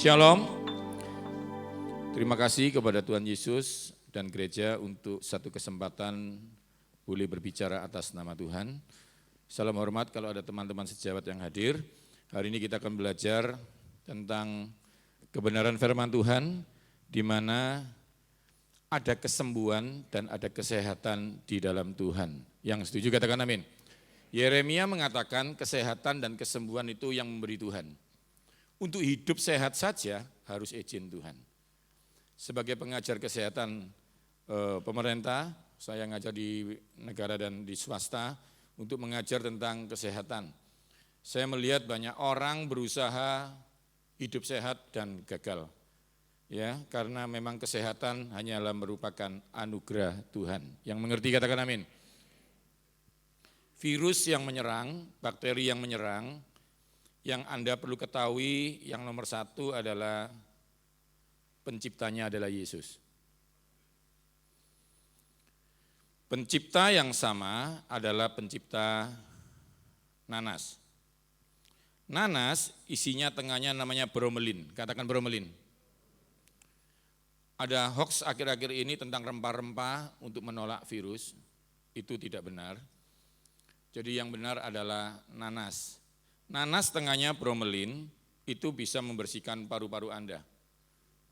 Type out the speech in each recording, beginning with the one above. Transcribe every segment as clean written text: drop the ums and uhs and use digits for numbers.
Shalom, terima kasih kepada Tuhan Yesus dan gereja untuk satu kesempatan boleh berbicara atas nama Tuhan. Salam hormat kalau ada teman-teman sejawat yang hadir. Hari ini kita akan belajar tentang kebenaran firman Tuhan, di mana ada kesembuhan dan ada kesehatan di dalam Tuhan. Yang setuju katakan amin. Yeremia mengatakan kesehatan dan kesembuhan itu yang memberi Tuhan. Untuk hidup sehat saja harus izin Tuhan. Sebagai pengajar kesehatan pemerintah, saya ngajar di negara dan di swasta untuk mengajar tentang kesehatan. Saya melihat banyak orang berusaha hidup sehat dan gagal. Ya, karena memang kesehatan hanyalah merupakan anugerah Tuhan. Yang mengerti katakan amin. Virus yang menyerang, bakteri yang menyerang, yang Anda perlu ketahui yang nomor satu adalah penciptanya adalah Yesus. Pencipta yang sama adalah pencipta nanas. Nanas isinya tengahnya namanya bromelin, katakan bromelin. Ada hoax akhir-akhir ini tentang rempah-rempah untuk menolak virus, itu tidak benar. Jadi yang benar adalah nanas. Nanas tengahnya bromelin itu bisa membersihkan paru-paru Anda.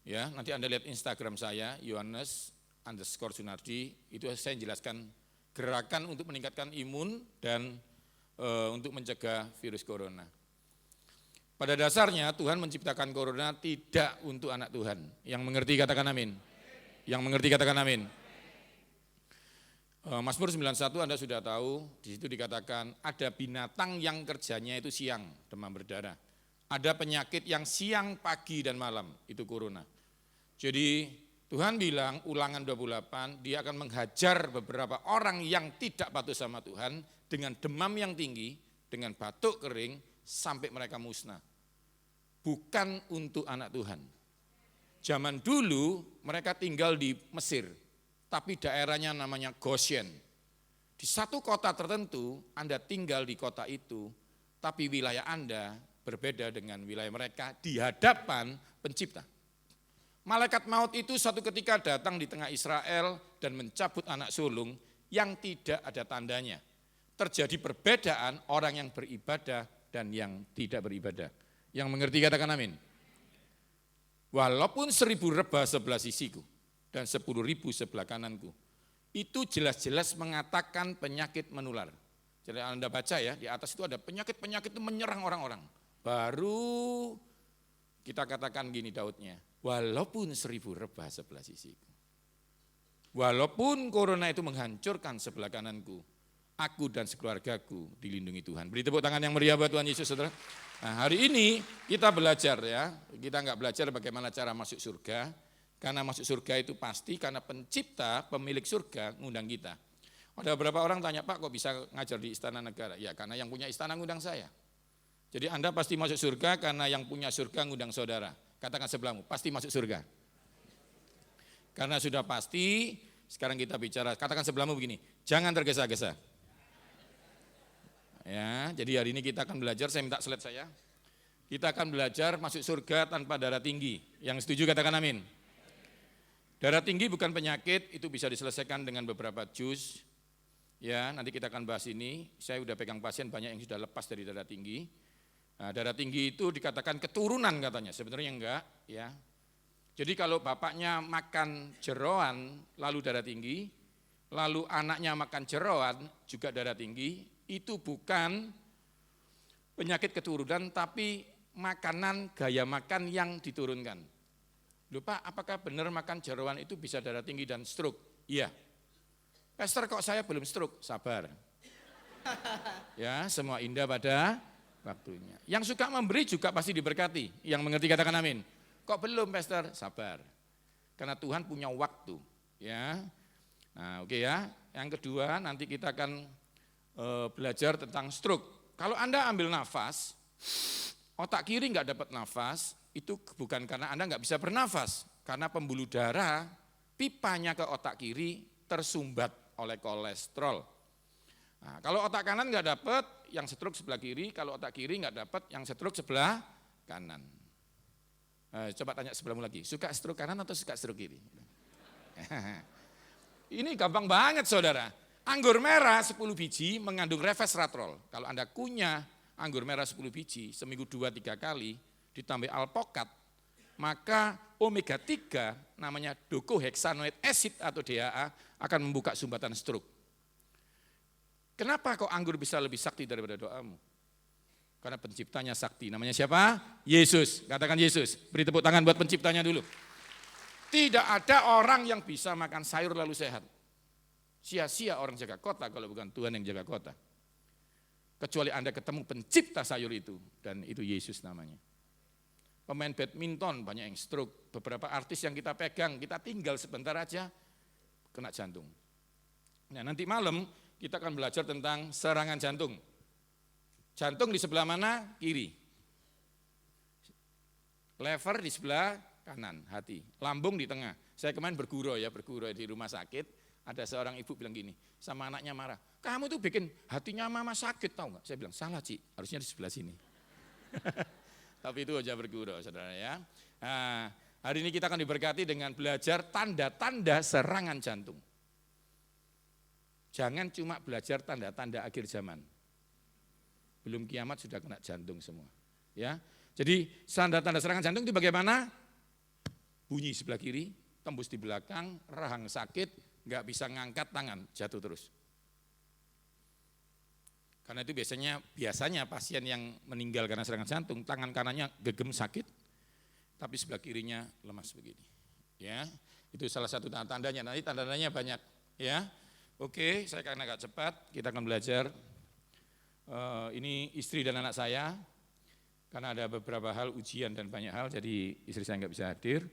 Ya, nanti Anda lihat Instagram saya, Yohanes_Sunardi, itu saya jelaskan gerakan untuk meningkatkan imun dan untuk mencegah virus corona. Pada dasarnya Tuhan menciptakan corona tidak untuk anak Tuhan. Yang mengerti katakan amin. Yang mengerti katakan amin. Mazmur 91 Anda sudah tahu, di situ dikatakan ada binatang yang kerjanya itu siang, demam berdarah. Ada penyakit yang siang, pagi, dan malam, itu corona. Jadi Tuhan bilang, Ulangan 28, dia akan menghajar beberapa orang yang tidak patuh sama Tuhan dengan demam yang tinggi, dengan batuk kering, sampai mereka musnah. Bukan untuk anak Tuhan. Zaman dulu mereka tinggal di Mesir, tapi daerahnya namanya Goshen. Di satu kota tertentu, Anda tinggal di kota itu, tapi wilayah Anda berbeda dengan wilayah mereka di hadapan pencipta. Malaikat maut itu satu ketika datang di tengah Israel dan mencabut anak sulung yang tidak ada tandanya. Terjadi perbedaan orang yang beribadah dan yang tidak beribadah. Yang mengerti katakan amin. Walaupun 1000 rebah sebelah sisiku, dan 10.000 sebelah kananku. Itu jelas-jelas mengatakan penyakit menular. Jadi Anda baca ya, di atas itu ada penyakit-penyakit itu menyerang orang-orang. Baru kita katakan gini Daudnya, walaupun 1000 rebah sebelah sisiku. Walaupun corona itu menghancurkan sebelah kananku, aku dan sekeluargaku dilindungi Tuhan. Beri tepuk tangan yang meriah buat Tuhan Yesus, saudara. Nah, hari ini kita belajar ya, kita enggak belajar bagaimana cara masuk surga. Karena masuk surga itu pasti karena pencipta, pemilik surga ngundang kita. Ada beberapa orang tanya, Pak kok bisa ngajar di Istana Negara? Ya karena yang punya istana ngundang saya. Jadi Anda pasti masuk surga karena yang punya surga ngundang saudara. Katakan sebelahmu, pasti masuk surga. Karena sudah pasti, sekarang kita bicara, katakan sebelahmu begini, jangan tergesa-gesa. Ya, jadi hari ini kita akan belajar, saya minta slide saya. Kita akan belajar masuk surga tanpa darah tinggi. Yang setuju katakan amin. Darah tinggi bukan penyakit, itu bisa diselesaikan dengan beberapa jus. Ya, nanti kita akan bahas ini. Saya sudah pegang pasien banyak yang sudah lepas dari darah tinggi. Nah, darah tinggi itu dikatakan keturunan katanya, sebenarnya enggak. Ya. Jadi kalau bapaknya makan jeroan lalu darah tinggi, lalu anaknya makan jeroan juga darah tinggi, itu bukan penyakit keturunan tapi makanan gaya makan yang diturunkan. Lupa, apakah benar makan jeroan itu bisa darah tinggi dan stroke? Iya. Pastor kok saya belum stroke? Sabar. Ya, semua indah pada waktunya. Yang suka memberi juga pasti diberkati. Yang mengerti katakan amin. Kok belum Pastor? Sabar. Karena Tuhan punya waktu. Ya. Nah, oke ya. Yang kedua nanti kita akan belajar tentang stroke. Kalau Anda ambil nafas, otak kiri enggak dapat nafas, itu bukan karena Anda enggak bisa bernafas, karena pembuluh darah pipanya ke otak kiri tersumbat oleh kolesterol. Nah, kalau otak kanan enggak dapat, yang stroke sebelah kiri, kalau otak kiri enggak dapat, yang stroke sebelah kanan. Coba tanya sebelahmu lagi, suka stroke kanan atau suka stroke kiri? Ini gampang banget saudara. Anggur merah 10 biji mengandung resveratrol. Kalau Anda kunyah anggur merah 10 biji seminggu 2-3 kali ditambah alpokat, maka omega 3 namanya docosahexaenoid acid atau DHA akan membuka sumbatan stroke. Kenapa kok anggur bisa lebih sakti daripada doamu? Karena penciptanya sakti. Namanya siapa? Yesus. Katakan Yesus. Beri tepuk tangan buat penciptanya dulu. Tidak ada orang yang bisa makan sayur lalu sehat. Sia-sia orang jaga kota kalau bukan Tuhan yang jaga kota. Kecuali Anda ketemu pencipta sayur itu. Dan itu Yesus namanya. Pemain badminton banyak yang stroke. Beberapa artis yang kita pegang, kita tinggal sebentar aja kena jantung. Nah nanti malam kita akan belajar tentang serangan jantung. Jantung di sebelah mana? Kiri. Lever di sebelah kanan, hati. Lambung di tengah. Saya kemarin bergurau di rumah sakit. Ada seorang ibu bilang gini, sama anaknya marah. Kamu tuh bikin hatinya mama sakit, tahu nggak? Saya bilang, salah Ci, harusnya di sebelah sini. Tapi itu aja bergurau, saudara ya. Nah, hari ini kita akan diberkati dengan belajar tanda-tanda serangan jantung. Jangan cuma belajar tanda-tanda akhir zaman. Belum kiamat sudah kena jantung semua. Ya, jadi tanda-tanda serangan jantung itu bagaimana? Bunyi sebelah kiri, tembus di belakang, rahang sakit, nggak bisa ngangkat tangan, jatuh terus. Karena itu biasanya pasien yang meninggal karena serangan jantung, tangan kanannya gegem sakit, tapi sebelah kirinya lemas begini. Ya, itu salah satu tanda-tandanya. Nanti tanda-tandanya banyak. Ya, oke, saya akan agak cepat. Kita akan belajar. Ini istri dan anak saya, karena ada beberapa hal ujian dan banyak hal, jadi istri saya nggak bisa hadir.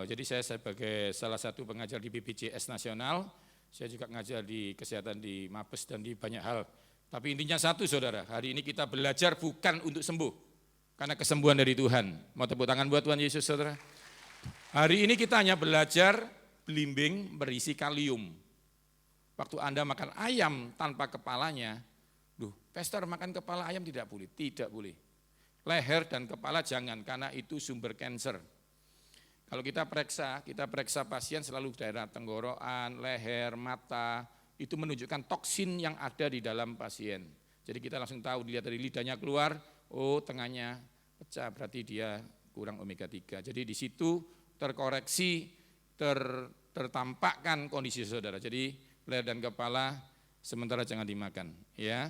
Jadi saya sebagai salah satu pengajar di BPJS Nasional, saya juga ngajar di kesehatan di Mabes dan di banyak hal. Tapi intinya satu saudara, hari ini kita belajar bukan untuk sembuh, karena kesembuhan dari Tuhan. Mau tepuk tangan buat Tuhan Yesus saudara. Hari ini kita hanya belajar belimbing berisi kalium. Waktu Anda makan ayam tanpa kepalanya, pastor makan kepala ayam tidak boleh, tidak boleh. Leher dan kepala jangan, karena itu sumber kanker. Kalau kita periksa pasien selalu daerah tenggorokan, leher, mata, itu menunjukkan toksin yang ada di dalam pasien. Jadi kita langsung tahu, dilihat dari lidahnya keluar, oh tengahnya pecah, berarti dia kurang omega 3. Jadi di situ terkoreksi, tertampakkan kondisi saudara. Jadi leher dan kepala sementara jangan dimakan, ya.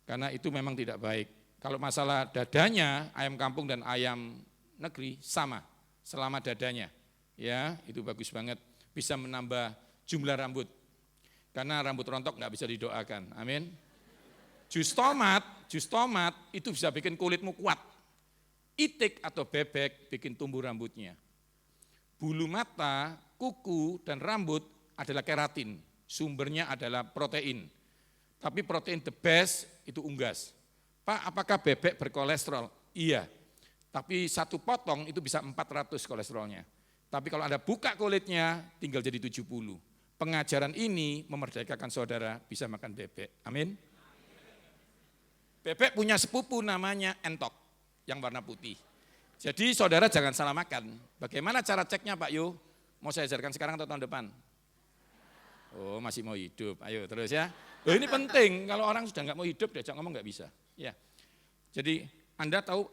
Karena itu memang tidak baik. Kalau masalah dadanya, ayam kampung dan ayam negeri sama, selama dadanya, ya itu bagus banget, bisa menambah jumlah rambut, karena rambut rontok nggak bisa didoakan, amin. Jus tomat itu bisa bikin kulitmu kuat, itik atau bebek bikin tumbuh rambutnya, bulu mata, kuku dan rambut adalah keratin, sumbernya adalah protein. Tapi protein the best itu unggas. Pak, apakah bebek berkolesterol? Iya, tapi satu potong itu bisa 400 kolesterolnya. Tapi kalau Anda buka kulitnya tinggal jadi 70. Pengajaran ini memerdekakan saudara bisa makan bebek. Amin. Bebek punya sepupu namanya entok yang warna putih. Jadi saudara jangan salah makan. Bagaimana cara ceknya Pak Yo? Mau saya ajarkan sekarang atau tahun depan? Oh masih mau hidup, ayo terus ya. Loh, ini penting, kalau orang sudah nggak mau hidup diajak ngomong nggak bisa. Ya. Jadi Anda tahu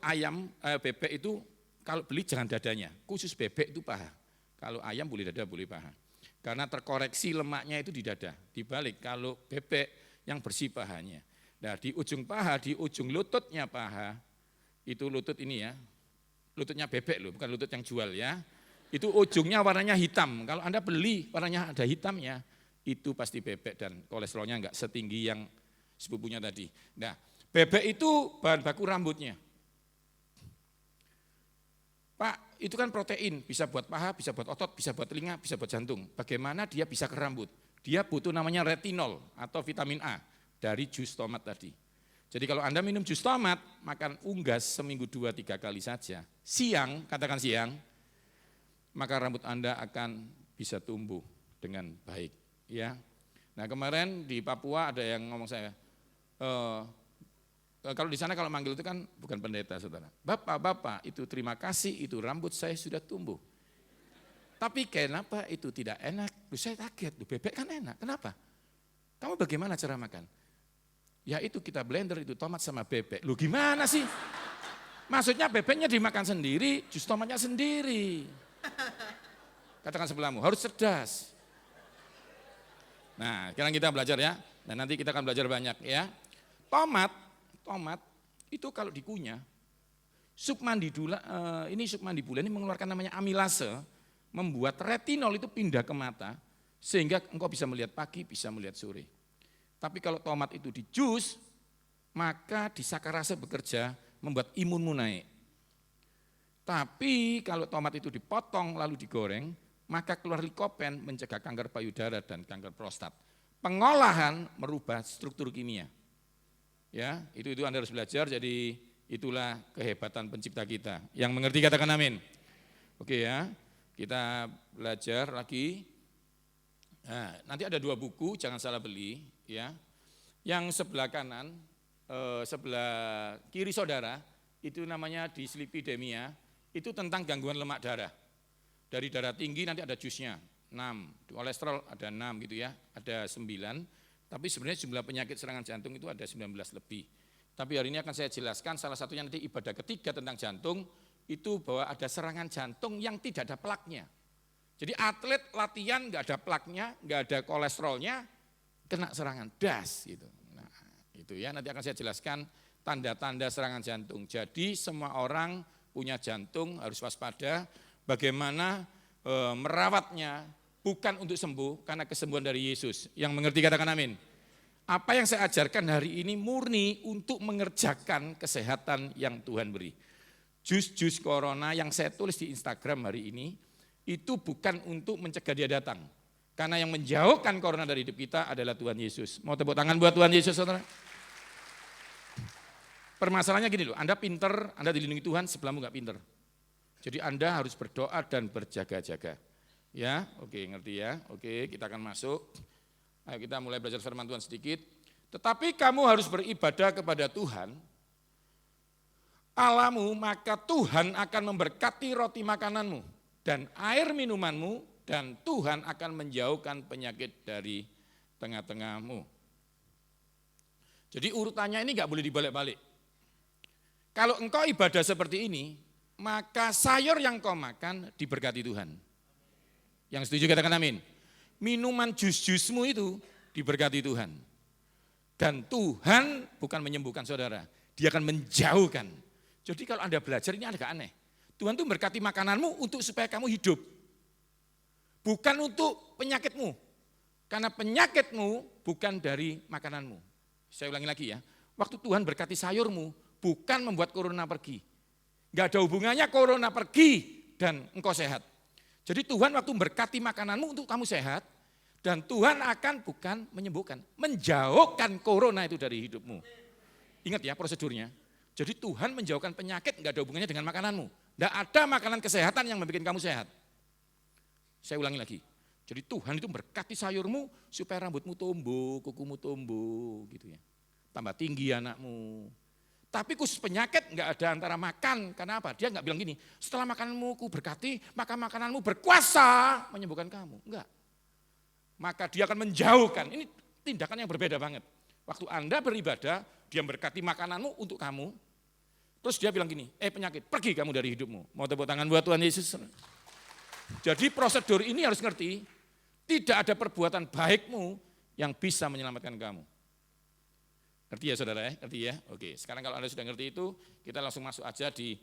bebek itu kalau beli jangan dadanya, khusus bebek itu paha. Kalau ayam boleh dada, boleh paha. Karena terkoreksi lemaknya itu di dada. Dibalik kalau bebek yang bersih pahanya. Nah di ujung paha, di ujung lututnya paha, itu lutut ini ya, lututnya bebek loh, bukan lutut yang jual ya. Itu ujungnya warnanya hitam, kalau Anda beli warnanya ada hitamnya, itu pasti bebek dan kolesterolnya enggak setinggi yang sepupunya tadi. Nah, bebek itu bahan baku rambutnya. Pak, itu kan protein, bisa buat paha, bisa buat otot, bisa buat telinga, bisa buat jantung. Bagaimana dia bisa ke rambut? Dia butuh namanya retinol atau vitamin A dari jus tomat tadi. Jadi kalau Anda minum jus tomat, makan unggas seminggu 2-3 kali saja. Siang, katakan siang, maka rambut Anda akan bisa tumbuh dengan baik. Ya, nah kemarin di Papua ada yang ngomong saya, Kalau di sana kalau manggil itu kan bukan pendeta, saudara. Bapak, itu terima kasih, itu rambut saya sudah tumbuh. Tapi kenapa itu tidak enak? Saya kaget, bebek kan enak, kenapa? Kamu bagaimana cara makan? Ya itu kita blender, itu tomat sama bebek. Lu gimana sih? Maksudnya bebeknya dimakan sendiri, jus tomatnya sendiri. Katakan sebelahmu, harus cerdas. Nah, sekarang kita belajar ya. Dan nanti kita akan belajar banyak ya. Tomat itu kalau dikunyah, sup mandibula ini mengeluarkan namanya amilase, membuat retinol itu pindah ke mata, sehingga engkau bisa melihat pagi, bisa melihat sore. Tapi kalau tomat itu di jus, maka disakarase bekerja, membuat imunmu naik. Tapi kalau tomat itu dipotong lalu digoreng, maka keluar likopen mencegah kanker payudara dan kanker prostat. Pengolahan merubah struktur kimia. Ya, itu Anda harus belajar, jadi itulah kehebatan pencipta kita. Yang mengerti katakan amin. Oke ya, kita belajar lagi. Nah, nanti ada 2 buku, jangan salah beli ya. Yang sebelah kanan, sebelah kiri saudara, itu namanya dislipidemia, itu tentang gangguan lemak darah. Dari darah tinggi nanti ada jusnya, 6, kolesterol ada 6 gitu ya, ada 9. Tapi sebenarnya jumlah penyakit serangan jantung itu ada 19 lebih. Tapi hari ini akan saya jelaskan salah satunya nanti ibadah ketiga tentang jantung, itu bahwa ada serangan jantung yang tidak ada plaknya. Jadi atlet latihan nggak ada plaknya, nggak ada kolesterolnya, kena serangan das gitu. Nah, itu ya nanti akan saya jelaskan tanda-tanda serangan jantung. Jadi semua orang punya jantung harus waspada, bagaimana merawatnya, bukan untuk sembuh, karena kesembuhan dari Yesus. Yang mengerti katakan amin. Apa yang saya ajarkan hari ini murni untuk mengerjakan kesehatan yang Tuhan beri. Jus-jus corona yang saya tulis di Instagram hari ini, itu bukan untuk mencegah dia datang. Karena yang menjauhkan corona dari hidup kita adalah Tuhan Yesus. Mau tepuk tangan buat Tuhan Yesus, saudara? Permasalahannya gini loh, Anda pinter, Anda dilindungi Tuhan, sebelahmu gak pinter. Jadi Anda harus berdoa dan berjaga-jaga. Ya, oke, ngerti ya. Oke, kita akan masuk. Ayo kita mulai belajar firman Tuhan sedikit. Tetapi kamu harus beribadah kepada Tuhan Allahmu, maka Tuhan akan memberkati roti makananmu dan air minumanmu, dan Tuhan akan menjauhkan penyakit dari tengah-tengahmu. Jadi urutannya ini gak boleh dibalik-balik. Kalau engkau ibadah seperti ini, maka sayur yang kau makan diberkati Tuhan. Yang setuju katakan amin. Minuman jus-jusmu itu diberkati Tuhan. Dan Tuhan bukan menyembuhkan saudara, dia akan menjauhkan. Jadi kalau Anda belajar ini agak aneh. Tuhan itu berkati makananmu untuk supaya kamu hidup. Bukan untuk penyakitmu. Karena penyakitmu bukan dari makananmu. Saya ulangi lagi ya. Waktu Tuhan berkati sayurmu, bukan membuat corona pergi. Gak ada hubungannya corona pergi dan engkau sehat. Jadi Tuhan waktu berkati makananmu untuk kamu sehat, dan Tuhan akan bukan menyembuhkan, menjauhkan corona itu dari hidupmu. Ingat ya prosedurnya. Jadi Tuhan menjauhkan penyakit, enggak ada hubungannya dengan makananmu. Enggak ada makanan kesehatan yang membuat kamu sehat. Saya ulangi lagi. Jadi Tuhan itu berkati sayurmu supaya rambutmu tumbuh, kukumu tumbuh gitu ya. Tambah tinggi anakmu. Tapi khusus penyakit enggak ada antara makan. Karena apa? Dia enggak bilang gini, setelah makananmu ku berkati, maka makananmu berkuasa menyembuhkan kamu. Enggak. Maka dia akan menjauhkan. Ini tindakan yang berbeda banget. Waktu Anda beribadah, dia berkati makananmu untuk kamu. Terus dia bilang gini, penyakit, pergi kamu dari hidupmu. Mau tepuk tangan buat Tuhan Yesus? Jadi prosedur ini harus ngerti, tidak ada perbuatan baikmu yang bisa menyelamatkan kamu. Ngerti ya saudara ya? Ngerti ya? Oke, sekarang kalau Anda sudah ngerti itu, kita langsung masuk aja di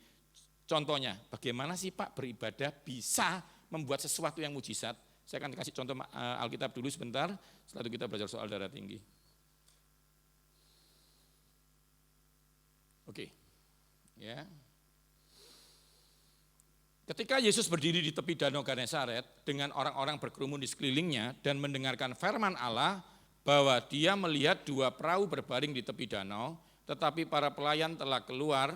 contohnya. Bagaimana sih Pak beribadah bisa membuat sesuatu yang mujizat? Saya akan kasih contoh Alkitab dulu sebentar, setelah itu kita belajar soal darah tinggi. Oke, ya. Ketika Yesus berdiri di tepi danau Genesaret dengan orang-orang berkerumun di sekelilingnya dan mendengarkan firman Allah bahwa dia melihat 2 perahu berbaring di tepi danau, tetapi para pelayan telah keluar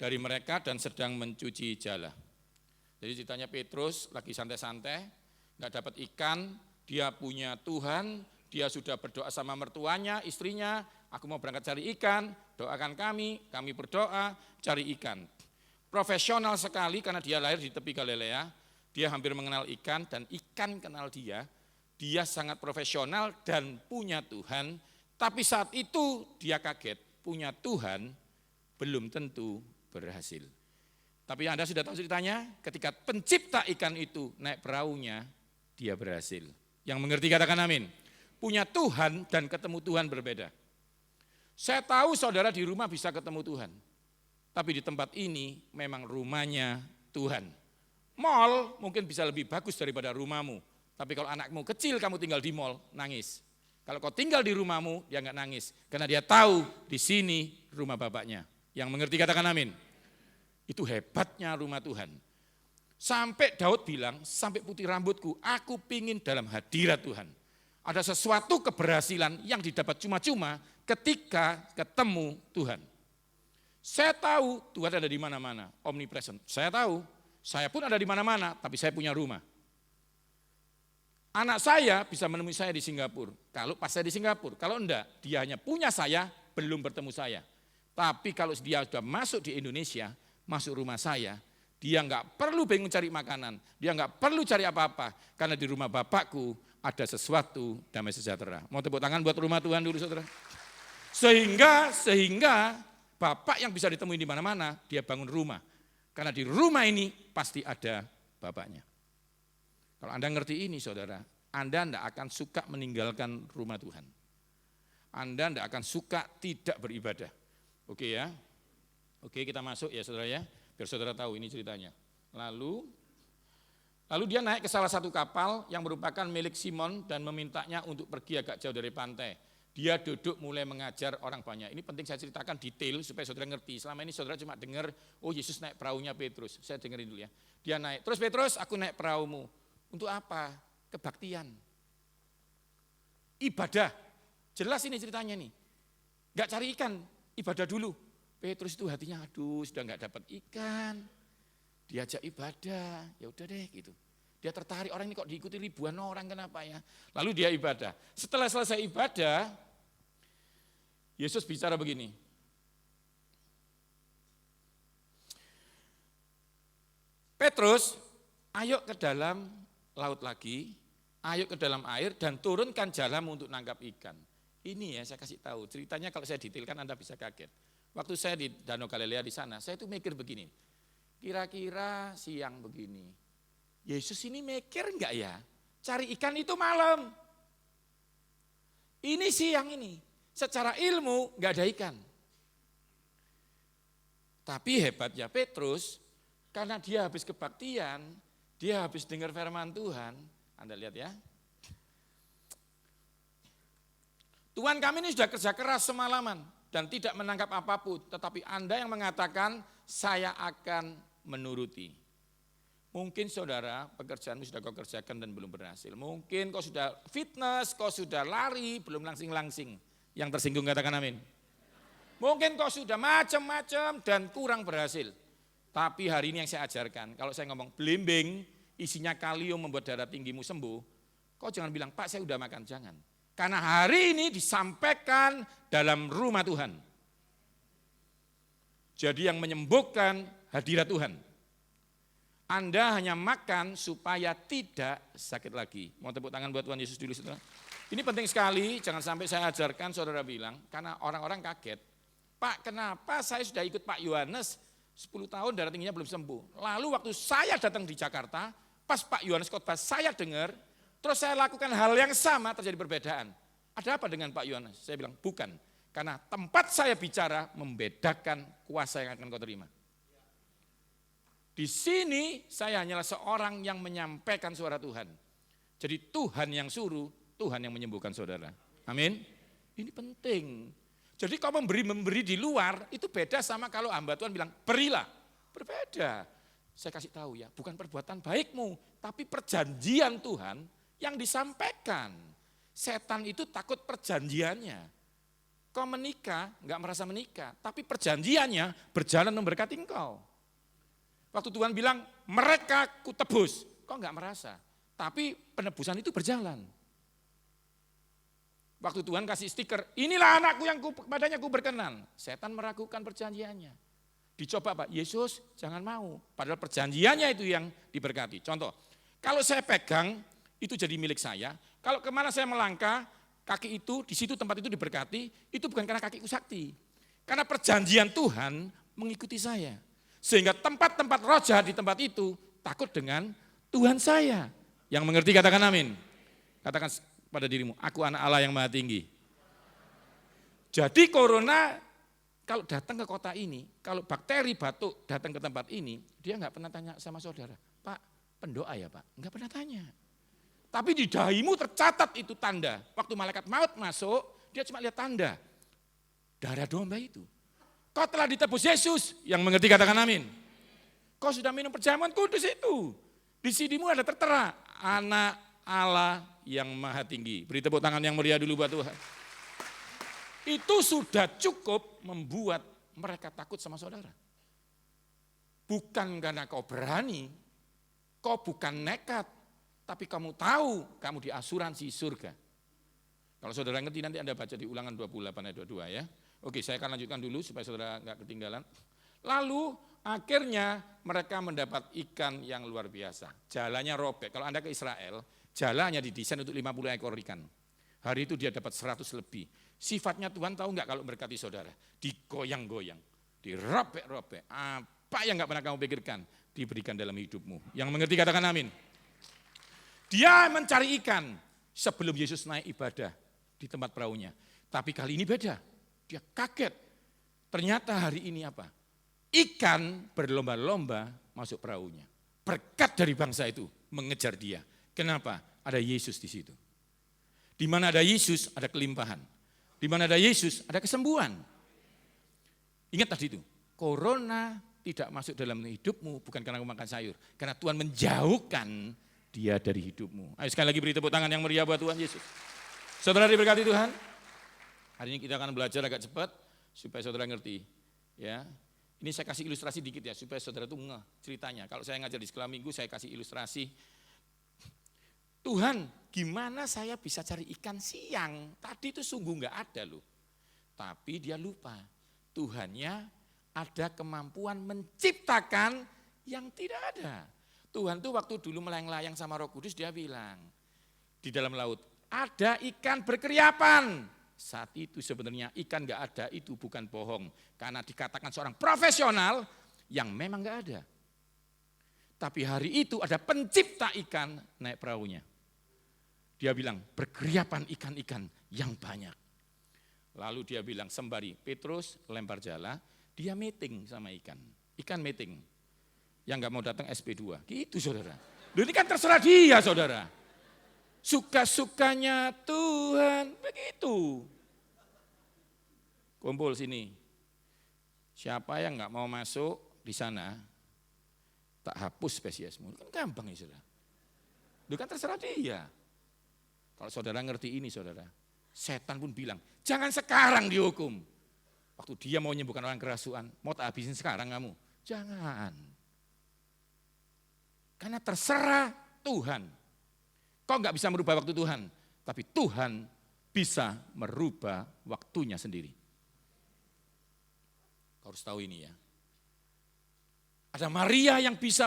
dari mereka dan sedang mencuci jala. Jadi ceritanya Petrus lagi santai-santai, nggak dapat ikan, dia punya Tuhan, dia sudah berdoa sama mertuanya, istrinya, Aku mau berangkat cari ikan, doakan kami berdoa cari ikan. Profesional sekali karena dia lahir di tepi Galilea, dia hampir mengenal ikan dan ikan kenal dia. Dia sangat profesional dan punya Tuhan, tapi saat itu dia kaget, punya Tuhan belum tentu berhasil. Tapi Anda sudah tahu ceritanya, ketika pencipta ikan itu naik perahunya, dia berhasil. Yang mengerti katakan amin. Punya Tuhan dan ketemu Tuhan berbeda. Saya tahu saudara di rumah bisa ketemu Tuhan, tapi di tempat ini memang rumahnya Tuhan. Mall mungkin bisa lebih bagus daripada rumahmu, tapi kalau anakmu kecil kamu tinggal di mall, nangis. Kalau kau tinggal di rumahmu, dia enggak nangis, karena dia tahu di sini rumah bapaknya. Yang mengerti katakan amin. Itu hebatnya rumah Tuhan. Sampai Daud bilang, sampai putih rambutku, aku pingin dalam hadirat Tuhan. Ada sesuatu keberhasilan yang didapat cuma-cuma ketika ketemu Tuhan. Saya tahu Tuhan ada di mana-mana, omnipresent. Saya tahu, saya pun ada di mana-mana, tapi saya punya rumah. Anak saya bisa menemui saya di Singapura, kalau pas saya di Singapura. Kalau enggak, dia hanya punya saya, belum bertemu saya. Tapi kalau dia sudah masuk di Indonesia, masuk rumah saya, dia enggak perlu bingung cari makanan, dia enggak perlu cari apa-apa, karena di rumah Bapakku ada sesuatu damai sejahtera. Mau tepuk tangan buat rumah Tuhan dulu saudara. Sehingga Bapak yang bisa ditemui di mana-mana, dia bangun rumah. Karena di rumah ini pasti ada Bapaknya. Kalau Anda ngerti ini saudara, Anda tidak akan suka meninggalkan rumah Tuhan. Anda tidak akan suka tidak beribadah. Oke ya, oke kita masuk ya saudara ya, biar saudara tahu ini ceritanya. Lalu dia naik ke salah satu kapal yang merupakan milik Simon dan memintanya untuk pergi agak jauh dari pantai. Dia duduk mulai mengajar orang banyak. Ini penting saya ceritakan detail supaya saudara ngerti. Selama ini saudara cuma dengar, oh Yesus naik perahunya Petrus. Saya dengerin dulu ya. Dia naik, terus Petrus aku naik perahumu. Untuk apa? Kebaktian. Ibadah. Jelas ini ceritanya nih. Enggak cari ikan, ibadah dulu. Petrus itu hatinya aduh sudah enggak dapat ikan. Diajak ibadah, ya udah deh gitu. Dia tertarik, orang ini kok diikuti ribuan orang, kenapa ya? Lalu dia ibadah. Setelah selesai ibadah, Yesus bicara begini. Petrus, ayo ke dalam laut lagi, ayo ke dalam air dan turunkan jalamu untuk nangkap ikan. Ini ya saya kasih tahu, ceritanya kalau saya detailkan Anda bisa kaget. Waktu saya di Danau Galilea di sana, saya itu mikir begini, kira-kira siang begini, Yesus ini mikir enggak ya, cari ikan itu malam. Ini siang ini, secara ilmu enggak ada ikan. Tapi hebatnya Petrus, karena dia habis kebaktian, dia habis dengar firman Tuhan, Anda lihat ya. Tuhan kami ini sudah kerja keras semalaman dan tidak menangkap apapun, tetapi Anda yang mengatakan saya akan menuruti. Mungkin saudara pekerjaanmu sudah kau kerjakan dan belum berhasil. Mungkin kau sudah fitness, kau sudah lari, belum langsing-langsing. Yang tersinggung katakan amin. Mungkin kau sudah macam-macam dan kurang berhasil. Tapi hari ini yang saya ajarkan, kalau saya ngomong belimbing, isinya kalium membuat darah tinggimu sembuh, kau jangan bilang, Pak saya udah makan, jangan. Karena hari ini disampaikan dalam rumah Tuhan. Jadi yang menyembuhkan hadirat Tuhan. Anda hanya makan supaya tidak sakit lagi. Mau tepuk tangan buat Tuhan Yesus dulu saudara. Ini penting sekali, jangan sampai saya ajarkan saudara bilang, karena orang-orang kaget. Pak kenapa saya sudah ikut Pak Yohanes 10 tahun darah tingginya belum sembuh. Lalu waktu saya datang di Jakarta, pas Pak Yohanes khotbah saya dengar, terus saya lakukan hal yang sama terjadi perbedaan. Ada apa dengan Pak Yohanes? Saya bilang bukan, karena tempat saya bicara membedakan kuasa yang akan kau terima. Di sini saya hanyalah seorang yang menyampaikan suara Tuhan. Jadi Tuhan yang suruh, Tuhan yang menyembuhkan saudara. Amin. Ini penting. Jadi kau memberi di luar itu beda sama kalau hamba Tuhan bilang berilah. Berbeda. Saya kasih tahu ya, bukan perbuatan baikmu, tapi perjanjian Tuhan yang disampaikan. Setan itu takut perjanjiannya. Kau menikah, enggak merasa menikah, tapi perjanjiannya berjalan memberkati engkau. Waktu Tuhan bilang mereka kutebus, kau enggak merasa, tapi penebusan itu berjalan. Waktu Tuhan kasih stiker, inilah anakku yang padanya ku berkenan. Setan meragukan perjanjiannya. Dicoba Pak, Yesus jangan mau. Padahal perjanjiannya itu yang diberkati. Contoh, kalau saya pegang, itu jadi milik saya. Kalau kemana saya melangkah, kaki itu, di situ tempat itu diberkati, itu bukan karena kakiku sakti. Karena perjanjian Tuhan mengikuti saya. Sehingga tempat-tempat roh jahat di tempat itu takut dengan Tuhan saya. Yang mengerti katakan amin. Katakan pada dirimu, aku anak Allah yang maha tinggi. Jadi corona kalau datang ke kota ini, kalau bakteri batuk datang ke tempat ini, dia enggak pernah tanya sama saudara, Pak pendoa ya Pak? Enggak pernah tanya. Tapi di dahimu tercatat itu tanda. Waktu malaikat maut masuk, dia cuma lihat tanda. Darah domba itu. Kau telah ditebus Yesus, yang mengerti katakan amin. Kau sudah minum perjamuan kudus itu. Di sinimu ada tertera, anak Allah yang maha tinggi. Beri tepuk tangan yang meriah dulu buat Tuhan. Itu sudah cukup membuat mereka takut sama saudara. Bukan karena kau berani, kau bukan nekat, tapi kamu tahu kamu diasuransi surga. Kalau saudara ngerti nanti Anda baca di Ulangan 28 ayat 22 ya. Oke, saya akan lanjutkan dulu supaya saudara nggak ketinggalan. Lalu akhirnya mereka mendapat ikan yang luar biasa. Jalannya robek. Kalau Anda ke Israel, jalannya didesain untuk 50 ekor ikan. Hari itu dia dapat 100 lebih. Sifatnya Tuhan tahu nggak kalau berkati saudara? Digoyang-goyang, dirobek-robek. Apa yang nggak pernah kamu pikirkan diberikan dalam hidupmu. Yang mengerti katakan amin. Dia mencari ikan sebelum Yesus naik ibadah di tempat perahunya. Tapi kali ini beda. Dia kaget. Ternyata hari ini apa? Ikan berlomba-lomba masuk perahunya. Berkat dari bangsa itu mengejar dia. Kenapa? Ada Yesus di situ. Di mana ada Yesus ada kelimpahan. Di mana ada Yesus ada kesembuhan. Ingat tadi itu, corona tidak masuk dalam hidupmu bukan karena kamu makan sayur. Karena Tuhan menjauhkan dia dari hidupmu. Ayo sekali lagi beri tepuk tangan yang meriah buat Tuhan Yesus. Saudara diberkati Tuhan. Hari ini kita akan belajar agak cepat supaya saudara ngerti. Ya, ini saya kasih ilustrasi dikit ya supaya saudara tuh ngeh ceritanya. Kalau saya ngajar di sekolah minggu saya kasih ilustrasi. Tuhan, gimana saya bisa cari ikan siang? Tadi itu sungguh enggak ada loh. Tapi dia lupa. Tuhannya ada kemampuan menciptakan yang tidak ada. Tuhan tuh waktu dulu melayang-layang sama Roh Kudus dia bilang, di dalam laut ada ikan berkeriapan. Saat itu sebenarnya ikan enggak ada itu bukan bohong. Karena dikatakan seorang profesional yang memang enggak ada. Tapi hari itu ada pencipta ikan naik perahunya. Dia bilang berkeriapan ikan-ikan yang banyak. Lalu dia bilang sembari Petrus lempar jala, dia meeting sama ikan. Ikan meeting. Yang enggak mau datang SP2. Gitu saudara. Ini kan terserah dia saudara. Suka-sukanya Tuhan, begitu. Kumpul sini. Siapa yang enggak mau masuk di sana, tak hapus spesiesmu. Kan gampang ya saudara. Itu kan terserah dia. Kalau saudara ngerti ini saudara, setan pun bilang, jangan sekarang dihukum. Waktu dia mau menyembuhkan orang kerasukan, mau tak habisin sekarang kamu. Jangan. Karena terserah Tuhan. Kau enggak bisa merubah waktu Tuhan, tapi Tuhan bisa merubah waktunya sendiri. Kau harus tahu ini ya. Ada Maria yang bisa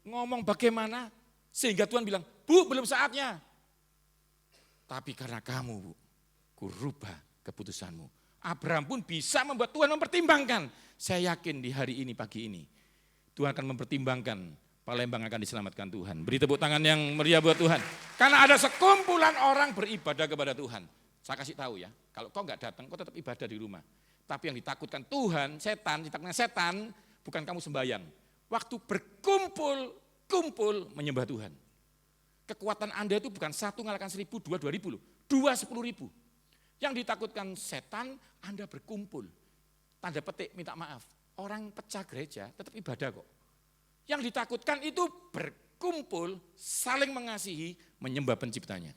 ngomong bagaimana, sehingga Tuhan bilang, Bu belum saatnya. Tapi karena kamu Bu, ku rubah keputusanmu. Abraham pun bisa membuat Tuhan mempertimbangkan. Saya yakin di hari ini, pagi ini, Tuhan akan mempertimbangkan Palembang akan diselamatkan Tuhan. Beri tepuk tangan yang meriah buat Tuhan. Karena ada sekumpulan orang beribadah kepada Tuhan. Saya kasih tahu ya, kalau kau enggak datang, kau tetap ibadah di rumah. Tapi yang ditakutkan Tuhan, ditakutkan setan, bukan kamu sembahyang. Waktu berkumpul menyembah Tuhan. Kekuatan Anda itu bukan 1 ngalahkan 1000, 2 2000 loh. 2 10.000. Yang ditakutkan setan, Anda berkumpul. Tanda petik minta maaf. Orang pecah gereja tetap ibadah kok. Yang ditakutkan itu berkumpul, saling mengasihi, menyembah penciptanya.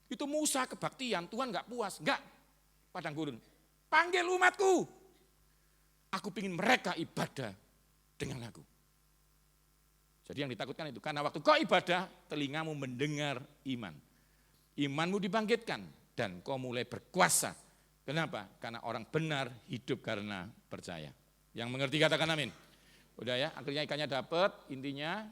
Itu Musa kebaktian, Tuhan enggak puas, enggak. Padang gurun, panggil umatku. Aku ingin mereka ibadah dengan aku. Jadi yang ditakutkan itu, karena waktu kau ibadah, telingamu mendengar iman. imanmu dibangkitkan, dan kau mulai berkuasa. Kenapa? Karena orang benar hidup karena percaya. Yang mengerti katakan amin. Udah ya, akhirnya ikannya dapat, intinya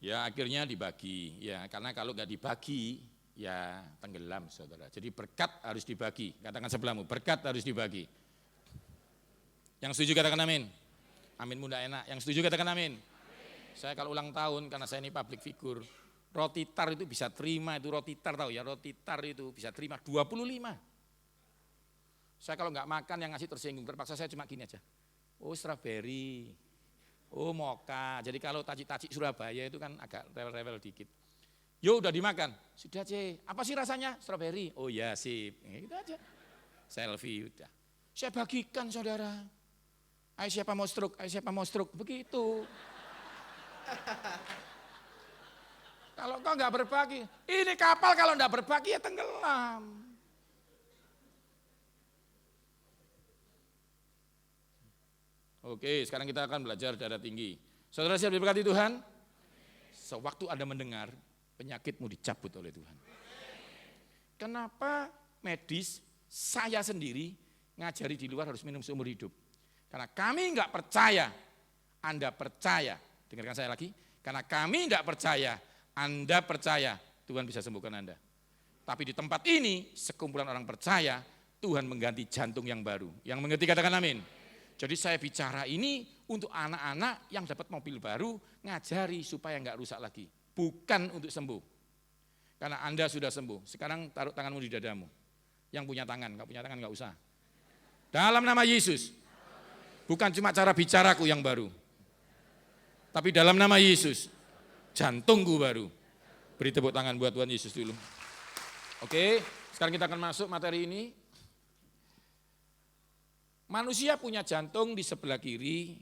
ya akhirnya dibagi. Ya, karena kalau nggak dibagi, ya tenggelam saudara. Jadi berkat harus dibagi. Katakan sebelahmu, berkat harus dibagi. Yang setuju katakan amin. Amin mudah enak. Yang setuju katakan amin. Saya kalau ulang tahun, karena saya ini public figure, roti tar itu bisa terima, itu roti tar tahu ya, roti tar itu bisa terima 25. Saya kalau nggak makan yang ngasih tersinggung, terpaksa saya cuma gini aja. Oh strawberry, oh mocha. Jadi kalau taci-taci Surabaya itu kan agak rewel-rewel dikit. Yo udah dimakan, sudah C. Apa sih rasanya? Strawberry. Oh ya sip, gitu aja. Selfie udah. Saya bagikan saudara. Ayo siapa mau stroke, begitu. Kalau kau nggak berbagi, ini kapal kalau nggak berbagi ya tenggelam. Oke, sekarang kita akan belajar darah tinggi. Saudara siap diberkati Tuhan? Sewaktu Anda mendengar, penyakitmu dicabut oleh Tuhan. Kenapa medis saya sendiri ngajari di luar harus minum seumur hidup? Karena kami enggak percaya, Anda percaya. Dengarkan saya lagi, karena kami enggak percaya, Anda percaya, Tuhan bisa sembuhkan Anda. Tapi di tempat ini, sekumpulan orang percaya, Tuhan mengganti jantung yang baru. Yang mengerti katakan amin. Jadi saya bicara ini untuk anak-anak yang dapat mobil baru, ngajari supaya enggak rusak lagi. Bukan untuk sembuh. Karena Anda sudah sembuh, sekarang taruh tanganmu di dadamu. Yang punya tangan, enggak punya tangan enggak usah. Dalam nama Yesus, bukan cuma cara bicaraku yang baru, tapi dalam nama Yesus, jantungku baru. Beri tepuk tangan buat Tuhan Yesus dulu. Oke, sekarang kita akan masuk materi ini. Manusia punya jantung di sebelah kiri,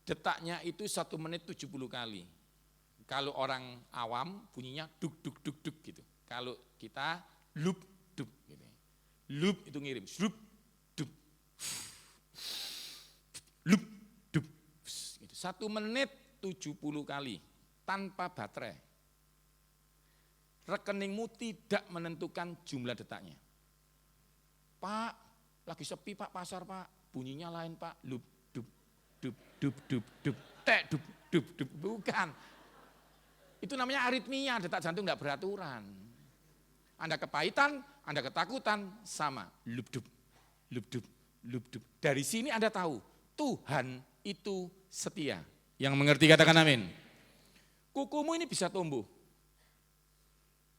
detaknya itu 1 menit 70 kali. Kalau orang awam bunyinya duk duk duk duk gitu. Kalau kita lup duk gitu. Lup itu ngirim, lup duk. Lup duk gitu. 1 menit 70 kali tanpa baterai. Rekeningmu tidak menentukan jumlah detaknya. Pak, lagi sepi Pak pasar Pak. Bunyinya lain Pak, lup, dup, dup, dup, dup, dup, tek, dup, dup, dup, bukan. Itu namanya aritmia, detak jantung tidak beraturan. Anda kepahitan, Anda ketakutan, sama, lup, dup, lup, dup, lup, dup. Dari sini Anda tahu, Tuhan itu setia. Yang mengerti katakan amin. Kukumu ini bisa tumbuh.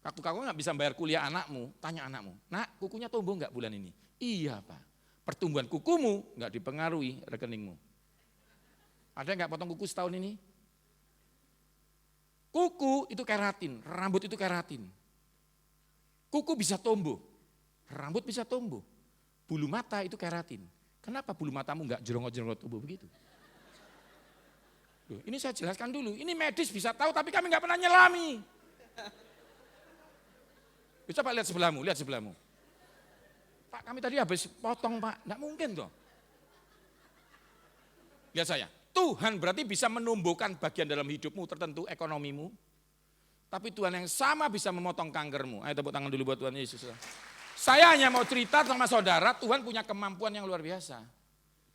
Waktu kamu nggak bisa bayar kuliah anakmu, tanya anakmu, nak kukunya tumbuh nggak bulan ini? Iya Pak. Pertumbuhan kukumu enggak dipengaruhi rekeningmu. Ada enggak potong kuku setahun ini? Kuku itu keratin, rambut itu keratin. Kuku bisa tumbuh, rambut bisa tumbuh. Bulu mata itu keratin. Kenapa bulu matamu enggak jerongot-jerongot tumbuh begitu? Loh, ini saya jelaskan dulu, ini medis bisa tahu tapi kami enggak pernah nyelami. Coba lihat sebelahmu. Pak kami tadi habis potong Pak, enggak mungkin toh. Lihat saya, Tuhan berarti bisa menumbuhkan bagian dalam hidupmu tertentu, ekonomimu. Tapi Tuhan yang sama bisa memotong kankermu. Ayo tepuk tangan dulu buat Tuhan Yesus. Saya hanya mau cerita sama saudara, Tuhan punya kemampuan yang luar biasa.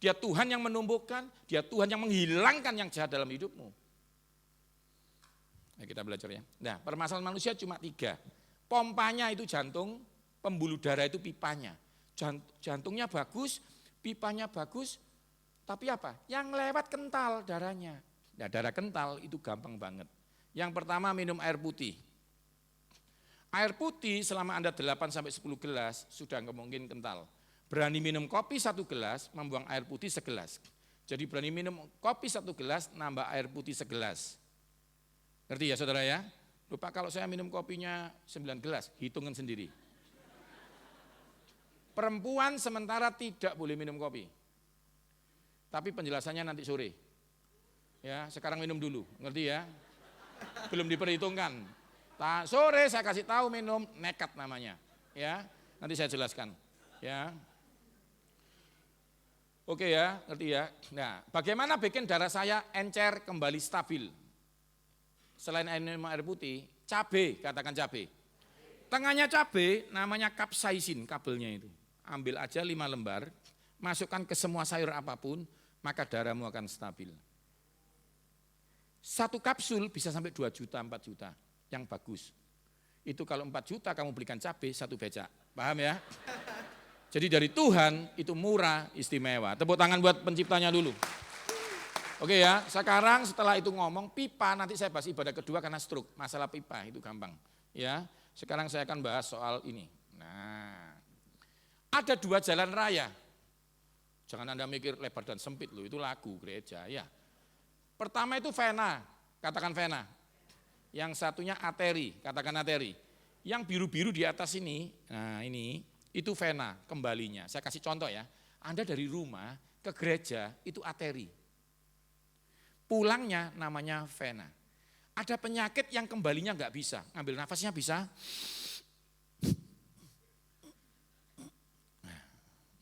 Dia Tuhan yang menumbuhkan, dia Tuhan yang menghilangkan yang jahat dalam hidupmu. Ayo kita belajar ya. Nah permasalahan manusia cuma 3. Pompanya itu jantung, pembuluh darah itu pipanya. Jantungnya bagus, pipanya bagus, tapi apa? Yang lewat kental darahnya. Nah, darah kental itu gampang banget. Yang pertama minum air putih. Air putih selama Anda 8-10 gelas sudah nggak mungkin kental. Berani minum kopi 1 gelas, membuang air putih segelas. Jadi berani minum kopi 1 gelas, nambah air putih segelas. Ngerti ya saudara ya? Lupa kalau saya minum kopinya 9 gelas, hitungan sendiri. Perempuan sementara tidak boleh minum kopi. Tapi penjelasannya nanti sore. Ya, sekarang minum dulu, ngerti ya? Belum diperhitungkan. Sore saya kasih tahu minum nekat namanya. Ya, nanti saya jelaskan. Ya. Oke ya, ngerti ya? Nah, bagaimana bikin darah saya encer kembali stabil? Selain minum air putih, cabe, katakan cabe. Tengahnya cabe namanya kapsaisin kabelnya itu. Ambil aja 5 lembar, masukkan ke semua sayur apapun, maka darahmu akan stabil. Satu kapsul bisa sampai 2 juta, 4 juta, yang bagus. Itu kalau 4 juta kamu belikan cabai 1 becak, paham ya? Jadi dari Tuhan itu murah, istimewa. Tepuk tangan buat penciptanya dulu. Oke ya, sekarang setelah itu ngomong pipa, nanti saya bahas ibadah kedua karena stroke, masalah pipa itu gampang. Ya, sekarang saya akan bahas soal ini. Nah, ada 2 jalan raya. Jangan Anda mikir lebar dan sempit loh, itu lagu gereja ya. Pertama itu vena, katakan vena. Yang satunya arteri, katakan arteri. Yang biru-biru di atas ini, nah ini, itu vena kembalinya. Saya kasih contoh ya, Anda dari rumah ke gereja itu arteri. Pulangnya namanya vena. Ada penyakit yang kembalinya enggak bisa, ngambil nafasnya bisa,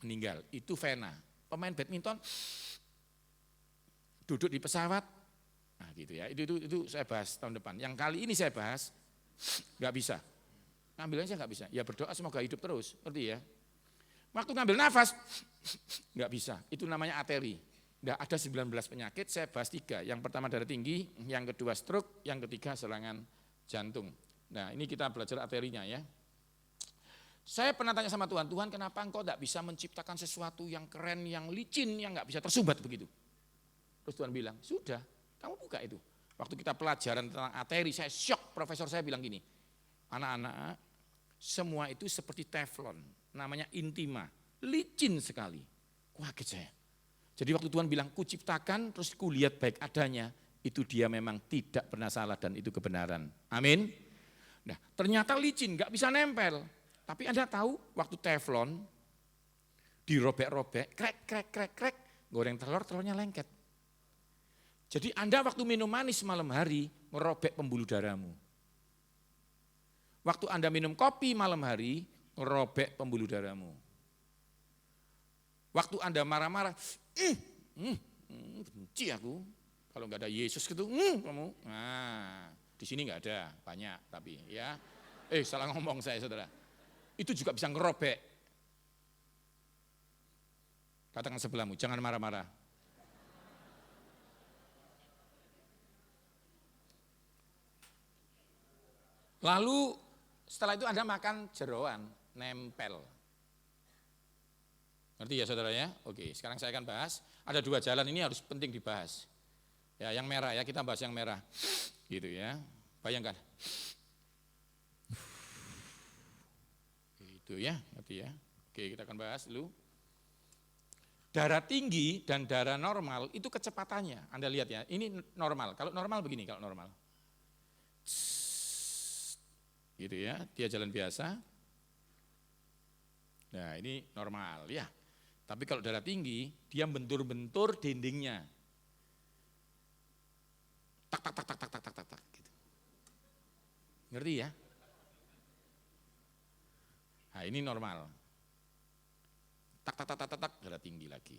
meninggal, itu vena. Pemain badminton, duduk di pesawat, nah gitu ya, itu saya bahas tahun depan. Yang kali ini saya bahas, enggak bisa. Ngambilnya saya enggak bisa, ya berdoa semoga hidup terus, ngerti ya. Waktu ngambil nafas, enggak bisa, itu namanya arteri. Enggak ada 19 penyakit, saya bahas 3. Yang pertama darah tinggi, yang kedua stroke, yang ketiga serangan jantung. Nah ini kita belajar arterinya ya. Saya pernah tanya sama Tuhan, Tuhan kenapa engkau enggak bisa menciptakan sesuatu yang keren, yang licin, yang enggak bisa tersumbat begitu. Terus Tuhan bilang, sudah, kamu buka itu. Waktu kita pelajaran tentang arteri, saya syok, profesor saya bilang gini, anak-anak, semua itu seperti teflon, namanya intima, licin sekali. Kaget saya. Jadi waktu Tuhan bilang, kuciptakan, terus kulihat baik adanya, itu dia memang tidak pernah salah dan itu kebenaran. Amin. Nah ternyata licin, gak bisa nempel. Tapi Anda tahu, waktu teflon, dirobek-robek, krek, goreng telur, telurnya lengket. Jadi Anda waktu minum manis malam hari, merobek pembuluh darahmu. Waktu Anda minum kopi malam hari, merobek pembuluh darahmu. Waktu Anda marah-marah, benci aku, kalau nggak ada Yesus gitu, kamu. Nah, di sini nggak ada, banyak tapi ya. Salah ngomong saya saudara. Itu juga bisa ngerobek. Katakan sebelahmu, jangan marah-marah. Lalu setelah itu Anda makan jeroan, nempel. Ngerti ya saudara ya? Oke, sekarang saya akan bahas. Ada 2 jalan ini harus penting dibahas. Ya, yang merah ya, kita bahas yang merah. Gitu ya. Bayangkan. Itu ya, ngerti ya. Oke, kita akan bahas dulu. Darah tinggi dan darah normal itu kecepatannya. Anda lihat ya, ini normal. Kalau normal begini, kalau normal. Gitu ya, dia jalan biasa. Nah, ini normal ya. Tapi kalau darah tinggi, dia bentur-bentur dindingnya. Tak gitu. Ngerti ya? Nah, ini normal. Tak darah tinggi lagi.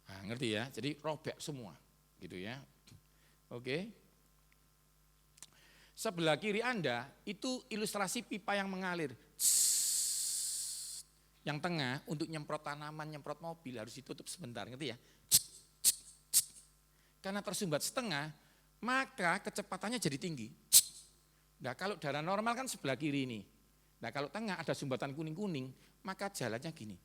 Nah, ngerti ya? Jadi robek semua, gitu ya. Oke. Sebelah kiri Anda itu ilustrasi pipa yang mengalir. Yang tengah untuk nyemprot tanaman, nyemprot mobil harus ditutup sebentar, ngerti ya? Karena tersumbat setengah, maka kecepatannya jadi tinggi. Nah kalau darah normal kan sebelah kiri ini. Nah kalau tengah ada sumbatan kuning-kuning, maka jalannya gini.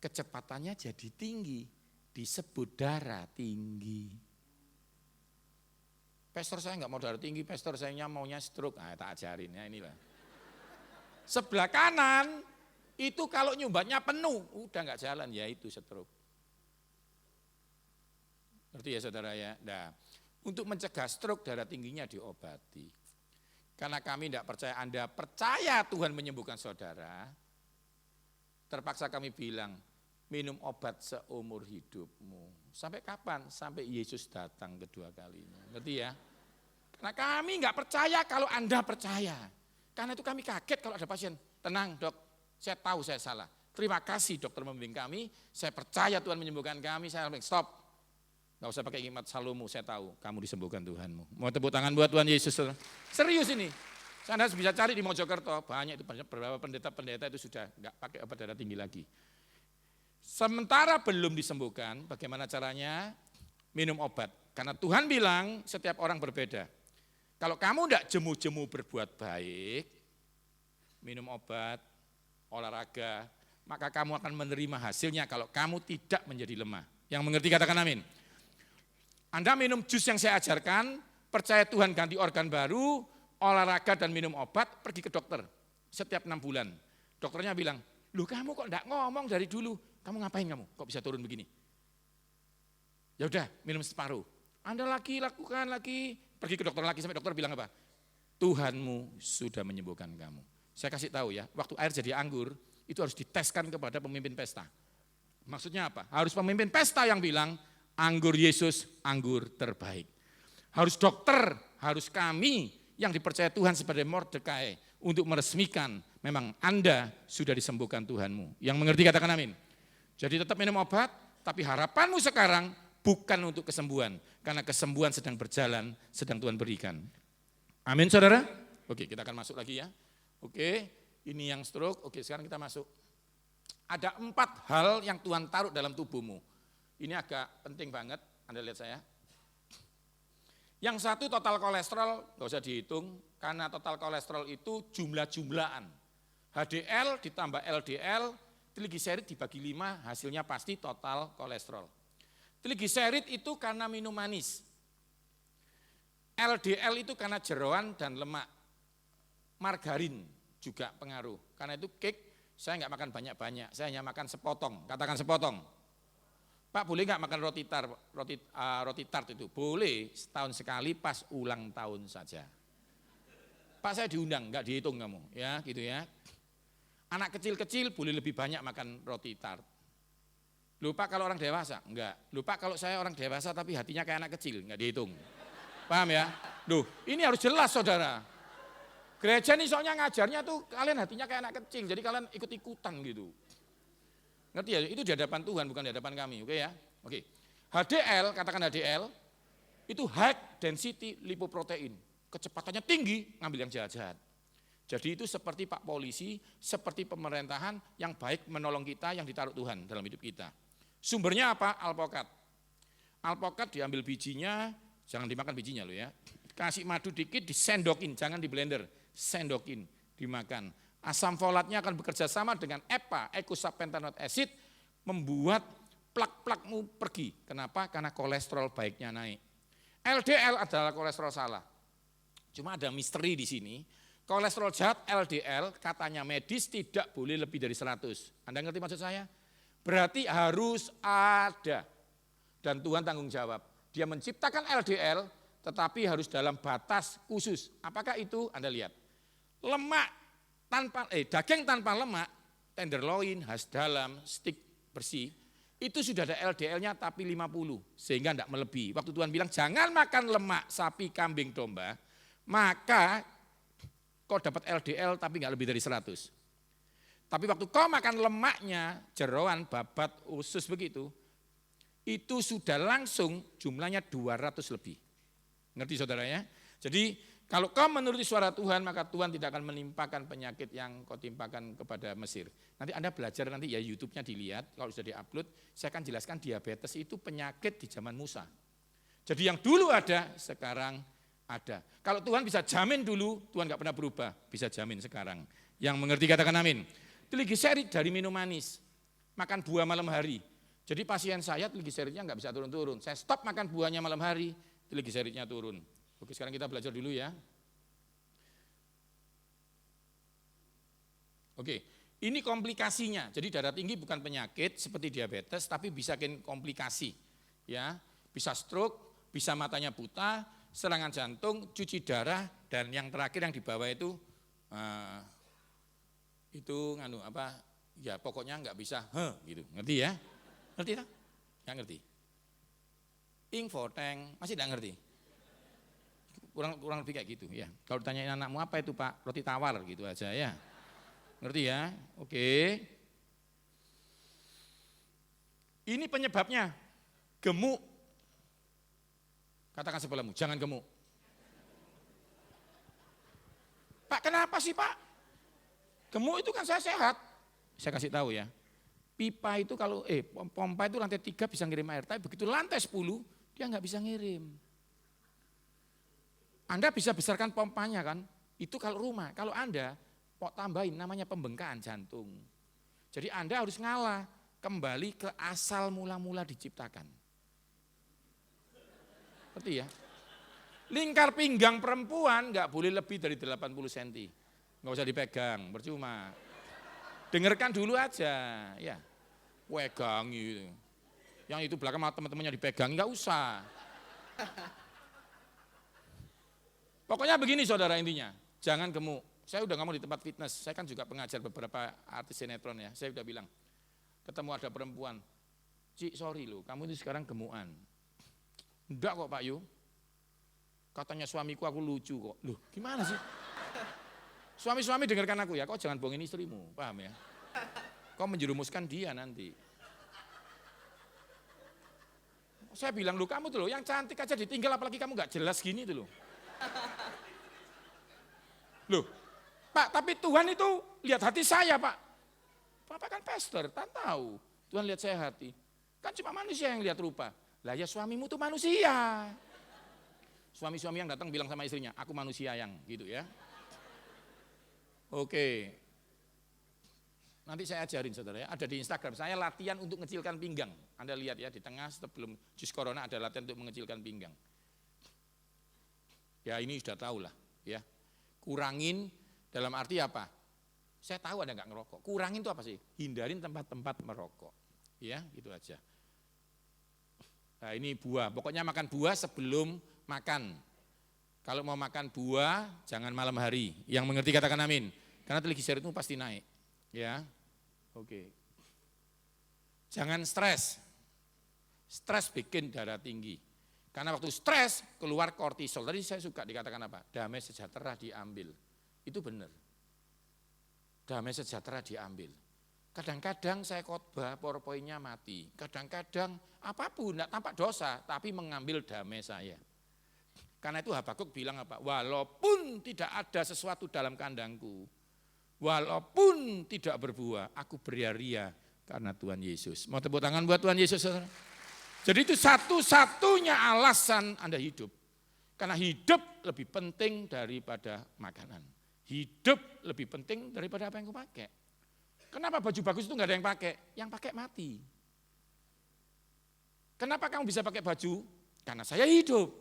Kecepatannya jadi tinggi, disebut darah tinggi. Pastor saya enggak mau darah tinggi, pastor saya maunya stroke. Nah tak ajarin ya inilah. Sebelah kanan itu kalau nyumbatnya penuh, udah enggak jalan, ya itu stroke. Ngerti ya saudara ya? Nah, untuk mencegah stroke darah tingginya diobati. Karena kami tidak percaya Anda percaya Tuhan menyembuhkan saudara, terpaksa kami bilang, minum obat seumur hidupmu. Sampai kapan? Sampai Yesus datang kedua kalinya. Ngerti ya? Karena kami enggak percaya kalau Anda percaya. Karena itu kami kaget kalau ada pasien, tenang dok, saya tahu saya salah. Terima kasih dokter membimbing kami, saya percaya Tuhan menyembuhkan kami, saya bilang stop. Gak usah pakai kalimat Salomo, saya tahu kamu disembuhkan Tuhanmu. Mau tepuk tangan buat Tuhan Yesus. Serius ini. Anda bisa cari di Mojokerto, banyak itu beberapa pendeta-pendeta itu sudah enggak pakai obat darah tinggi lagi. Sementara belum disembuhkan, bagaimana caranya? Minum obat. Karena Tuhan bilang setiap orang berbeda. Kalau kamu enggak jemu-jemu berbuat baik, minum obat, olahraga, maka kamu akan menerima hasilnya kalau kamu tidak menjadi lemah. Yang mengerti katakan amin. Anda minum jus yang saya ajarkan, percaya Tuhan ganti organ baru, olahraga dan minum obat, pergi ke dokter setiap 6 bulan. Dokternya bilang, loh kamu kok enggak ngomong dari dulu, kamu ngapain kamu, kok bisa turun begini? Ya udah minum separuh. Anda lagi lakukan lagi, pergi ke dokter lagi sampai dokter bilang apa? Tuhanmu sudah menyembuhkan kamu. Saya kasih tahu ya, waktu air jadi anggur, itu harus diteskan kepada pemimpin pesta. Maksudnya apa? Harus pemimpin pesta yang bilang, anggur Yesus, anggur terbaik. Harus dokter, harus kami yang dipercaya Tuhan sebagai Mordekai untuk meresmikan memang Anda sudah disembuhkan Tuhanmu. Yang mengerti katakan amin. Jadi tetap minum obat, tapi harapanmu sekarang bukan untuk kesembuhan. Karena kesembuhan sedang berjalan, sedang Tuhan berikan. Amin saudara? Oke, kita akan masuk lagi ya. Oke, ini yang stroke. Oke, sekarang kita masuk. Ada 4 hal yang Tuhan taruh dalam tubuhmu. Ini agak penting banget, Anda lihat saya. Yang satu total kolesterol, gak usah dihitung, karena total kolesterol itu jumlah-jumlahan. HDL ditambah LDL, trigliserid dibagi 5, hasilnya pasti total kolesterol. Trigliserid itu karena minum manis. LDL itu karena jeroan dan lemak. Margarin juga pengaruh. Karena itu cake, saya nggak makan banyak-banyak, saya hanya makan sepotong, katakan sepotong. Pak boleh nggak makan roti tart itu? Boleh, setahun sekali pas ulang tahun saja. Pak saya diundang, nggak dihitung kamu, ya gitu ya. Anak kecil-kecil boleh lebih banyak makan roti tart. Lupa kalau orang dewasa? Enggak. Lupa kalau saya orang dewasa tapi hatinya kayak anak kecil, nggak dihitung. Paham ya? Loh, ini harus jelas saudara. Gereja ini soalnya ngajarnya tuh kalian hatinya kayak anak kecil, jadi kalian ikut-ikutan gitu. Ngerti ya? Itu di hadapan Tuhan, bukan di hadapan kami, oke ya? Oke. HDL, katakan HDL, itu high density lipoprotein. Kecepatannya tinggi, ngambil yang jahat-jahat. Jadi itu seperti Pak Polisi, seperti pemerintahan yang baik menolong kita yang ditaruh Tuhan dalam hidup kita. Sumbernya apa? Alpokat. Alpokat diambil bijinya, jangan dimakan bijinya loh ya. Kasih madu dikit, disendokin, jangan di blender, sendokin, dimakan. Asam folatnya akan bekerja sama dengan EPA, eicosapentaenoic acid, membuat plak-plakmu pergi. Kenapa? Karena kolesterol baiknya naik. LDL adalah kolesterol salah. Cuma ada misteri di sini. Kolesterol jahat LDL katanya medis tidak boleh lebih dari 100. Anda ngerti maksud saya? Berarti harus ada. Dan Tuhan tanggung jawab. Dia menciptakan LDL tetapi harus dalam batas khusus. Apakah itu? Anda lihat. Daging tanpa lemak, tenderloin, khas dalam, steak bersih, itu sudah ada LDL-nya tapi 50, sehingga tidak melebihi. Waktu Tuhan bilang jangan makan lemak sapi, kambing, domba, maka kau dapat LDL tapi nggak lebih dari 100. Tapi waktu kau makan lemaknya, jeroan, babat, usus begitu, itu sudah langsung jumlahnya 200 lebih. Ngerti saudara ya? Jadi kalau kau menuruti suara Tuhan, maka Tuhan tidak akan menimpakan penyakit yang kau timpakan kepada Mesir. Nanti Anda belajar nanti ya YouTube-nya dilihat, kalau sudah diupload, saya akan jelaskan diabetes itu penyakit di zaman Musa. Jadi yang dulu ada, sekarang ada. Kalau Tuhan bisa jamin dulu, Tuhan gak pernah berubah, bisa jamin sekarang. Yang mengerti katakan amin. Trigliserid dari minum manis, makan buah malam hari. Jadi pasien saya trigliseridnya gak bisa turun-turun. Saya stop makan buahnya malam hari, trigliseridnya turun. Oke, sekarang kita belajar dulu ya. Oke, ini komplikasinya. Jadi darah tinggi bukan penyakit seperti diabetes, tapi bisa komplikasi. Ya, bisa stroke, bisa matanya buta, serangan jantung, cuci darah, dan yang terakhir yang di bawah itu ya pokoknya nggak bisa, gitu. Ngerti ya? Ngerti tak? Nggak ngerti. Infoteng, masih nggak ngerti? Kurang lebih kayak gitu ya. Kalau ditanyain anakmu apa itu Pak? Roti tawar gitu aja ya. Ngerti ya? Oke. Ini penyebabnya gemuk. Katakan sebelahmu, jangan gemuk. Pak, kenapa sih Pak? Gemuk itu kan saya sehat. Saya kasih tahu ya. Pipa itu kalau, pompa itu lantai 3 bisa ngirim air. Tapi begitu lantai 10, dia nggak bisa ngirim. Anda bisa besarkan pompanya kan, itu kalau rumah. Kalau Anda, tambahin namanya pembengkakan jantung. Jadi Anda harus ngalah, kembali ke asal mula-mula diciptakan. Ngerti ya? Lingkar pinggang perempuan nggak boleh lebih dari 80 cm. Nggak usah dipegang, percuma. Dengarkan dulu aja, ya. Pegangi. Yang itu belakang teman-temannya dipegang, nggak usah. Pokoknya begini saudara intinya, jangan gemuk. Saya udah ngomong di tempat fitness, saya kan juga pengajar beberapa artis sinetron ya. Saya udah bilang, ketemu ada perempuan, Cik sorry loh, kamu ini sekarang gemukan. Enggak kok Pak Yu, katanya suamiku aku lucu kok. Loh gimana sih? Suami-suami dengarkan aku ya, kau jangan bohongin istrimu, paham ya? Kau menjerumuskan dia nanti. Saya bilang, loh kamu tuh loh, yang cantik aja ditinggal apalagi kamu gak jelas gini tuh loh. Loh, Pak tapi Tuhan itu lihat hati saya Pak. Bapak kan pastor, kan tahu. Tuhan lihat saya hati. Kan cuma manusia yang lihat rupa. Lah ya suamimu tuh manusia. Suami-suami yang datang bilang sama istrinya, aku manusia yang gitu ya. Oke, nanti saya ajarin saudara ya, ada di Instagram, saya latihan untuk mengecilkan pinggang. Anda lihat ya, di tengah sebelum jus corona ada latihan untuk mengecilkan pinggang. Ya ini sudah tahu lah ya, kurangin dalam arti apa? Saya tahu Anda nggak ngerokok, kurangin itu apa sih? Hindarin tempat-tempat merokok, ya gitu aja. Nah ini buah, pokoknya makan buah sebelum makan. Kalau mau makan buah, jangan malam hari. Yang mengerti katakan amin. Karena triglyceridmu pasti naik. Ya, oke. Jangan stres. Stres bikin darah tinggi. Karena waktu stres keluar kortisol. Tadi saya suka dikatakan apa? Damai sejahtera diambil. Itu benar. Damai sejahtera diambil. Kadang-kadang saya khotbah PowerPoint-nya mati. Kadang-kadang apapun, tidak tampak dosa, tapi mengambil damai saya. Karena itu Habakuk bilang apa? Walaupun tidak ada sesuatu dalam kandangku, walaupun tidak berbuah, aku beria-ria karena Tuhan Yesus. Mau tepuk tangan buat Tuhan Yesus, saudara? Jadi itu satu-satunya alasan Anda hidup. Karena hidup lebih penting daripada makanan. Hidup lebih penting daripada apa yang kau pakai. Kenapa baju bagus itu enggak ada yang pakai? Yang pakai mati. Kenapa kamu bisa pakai baju? Karena saya hidup.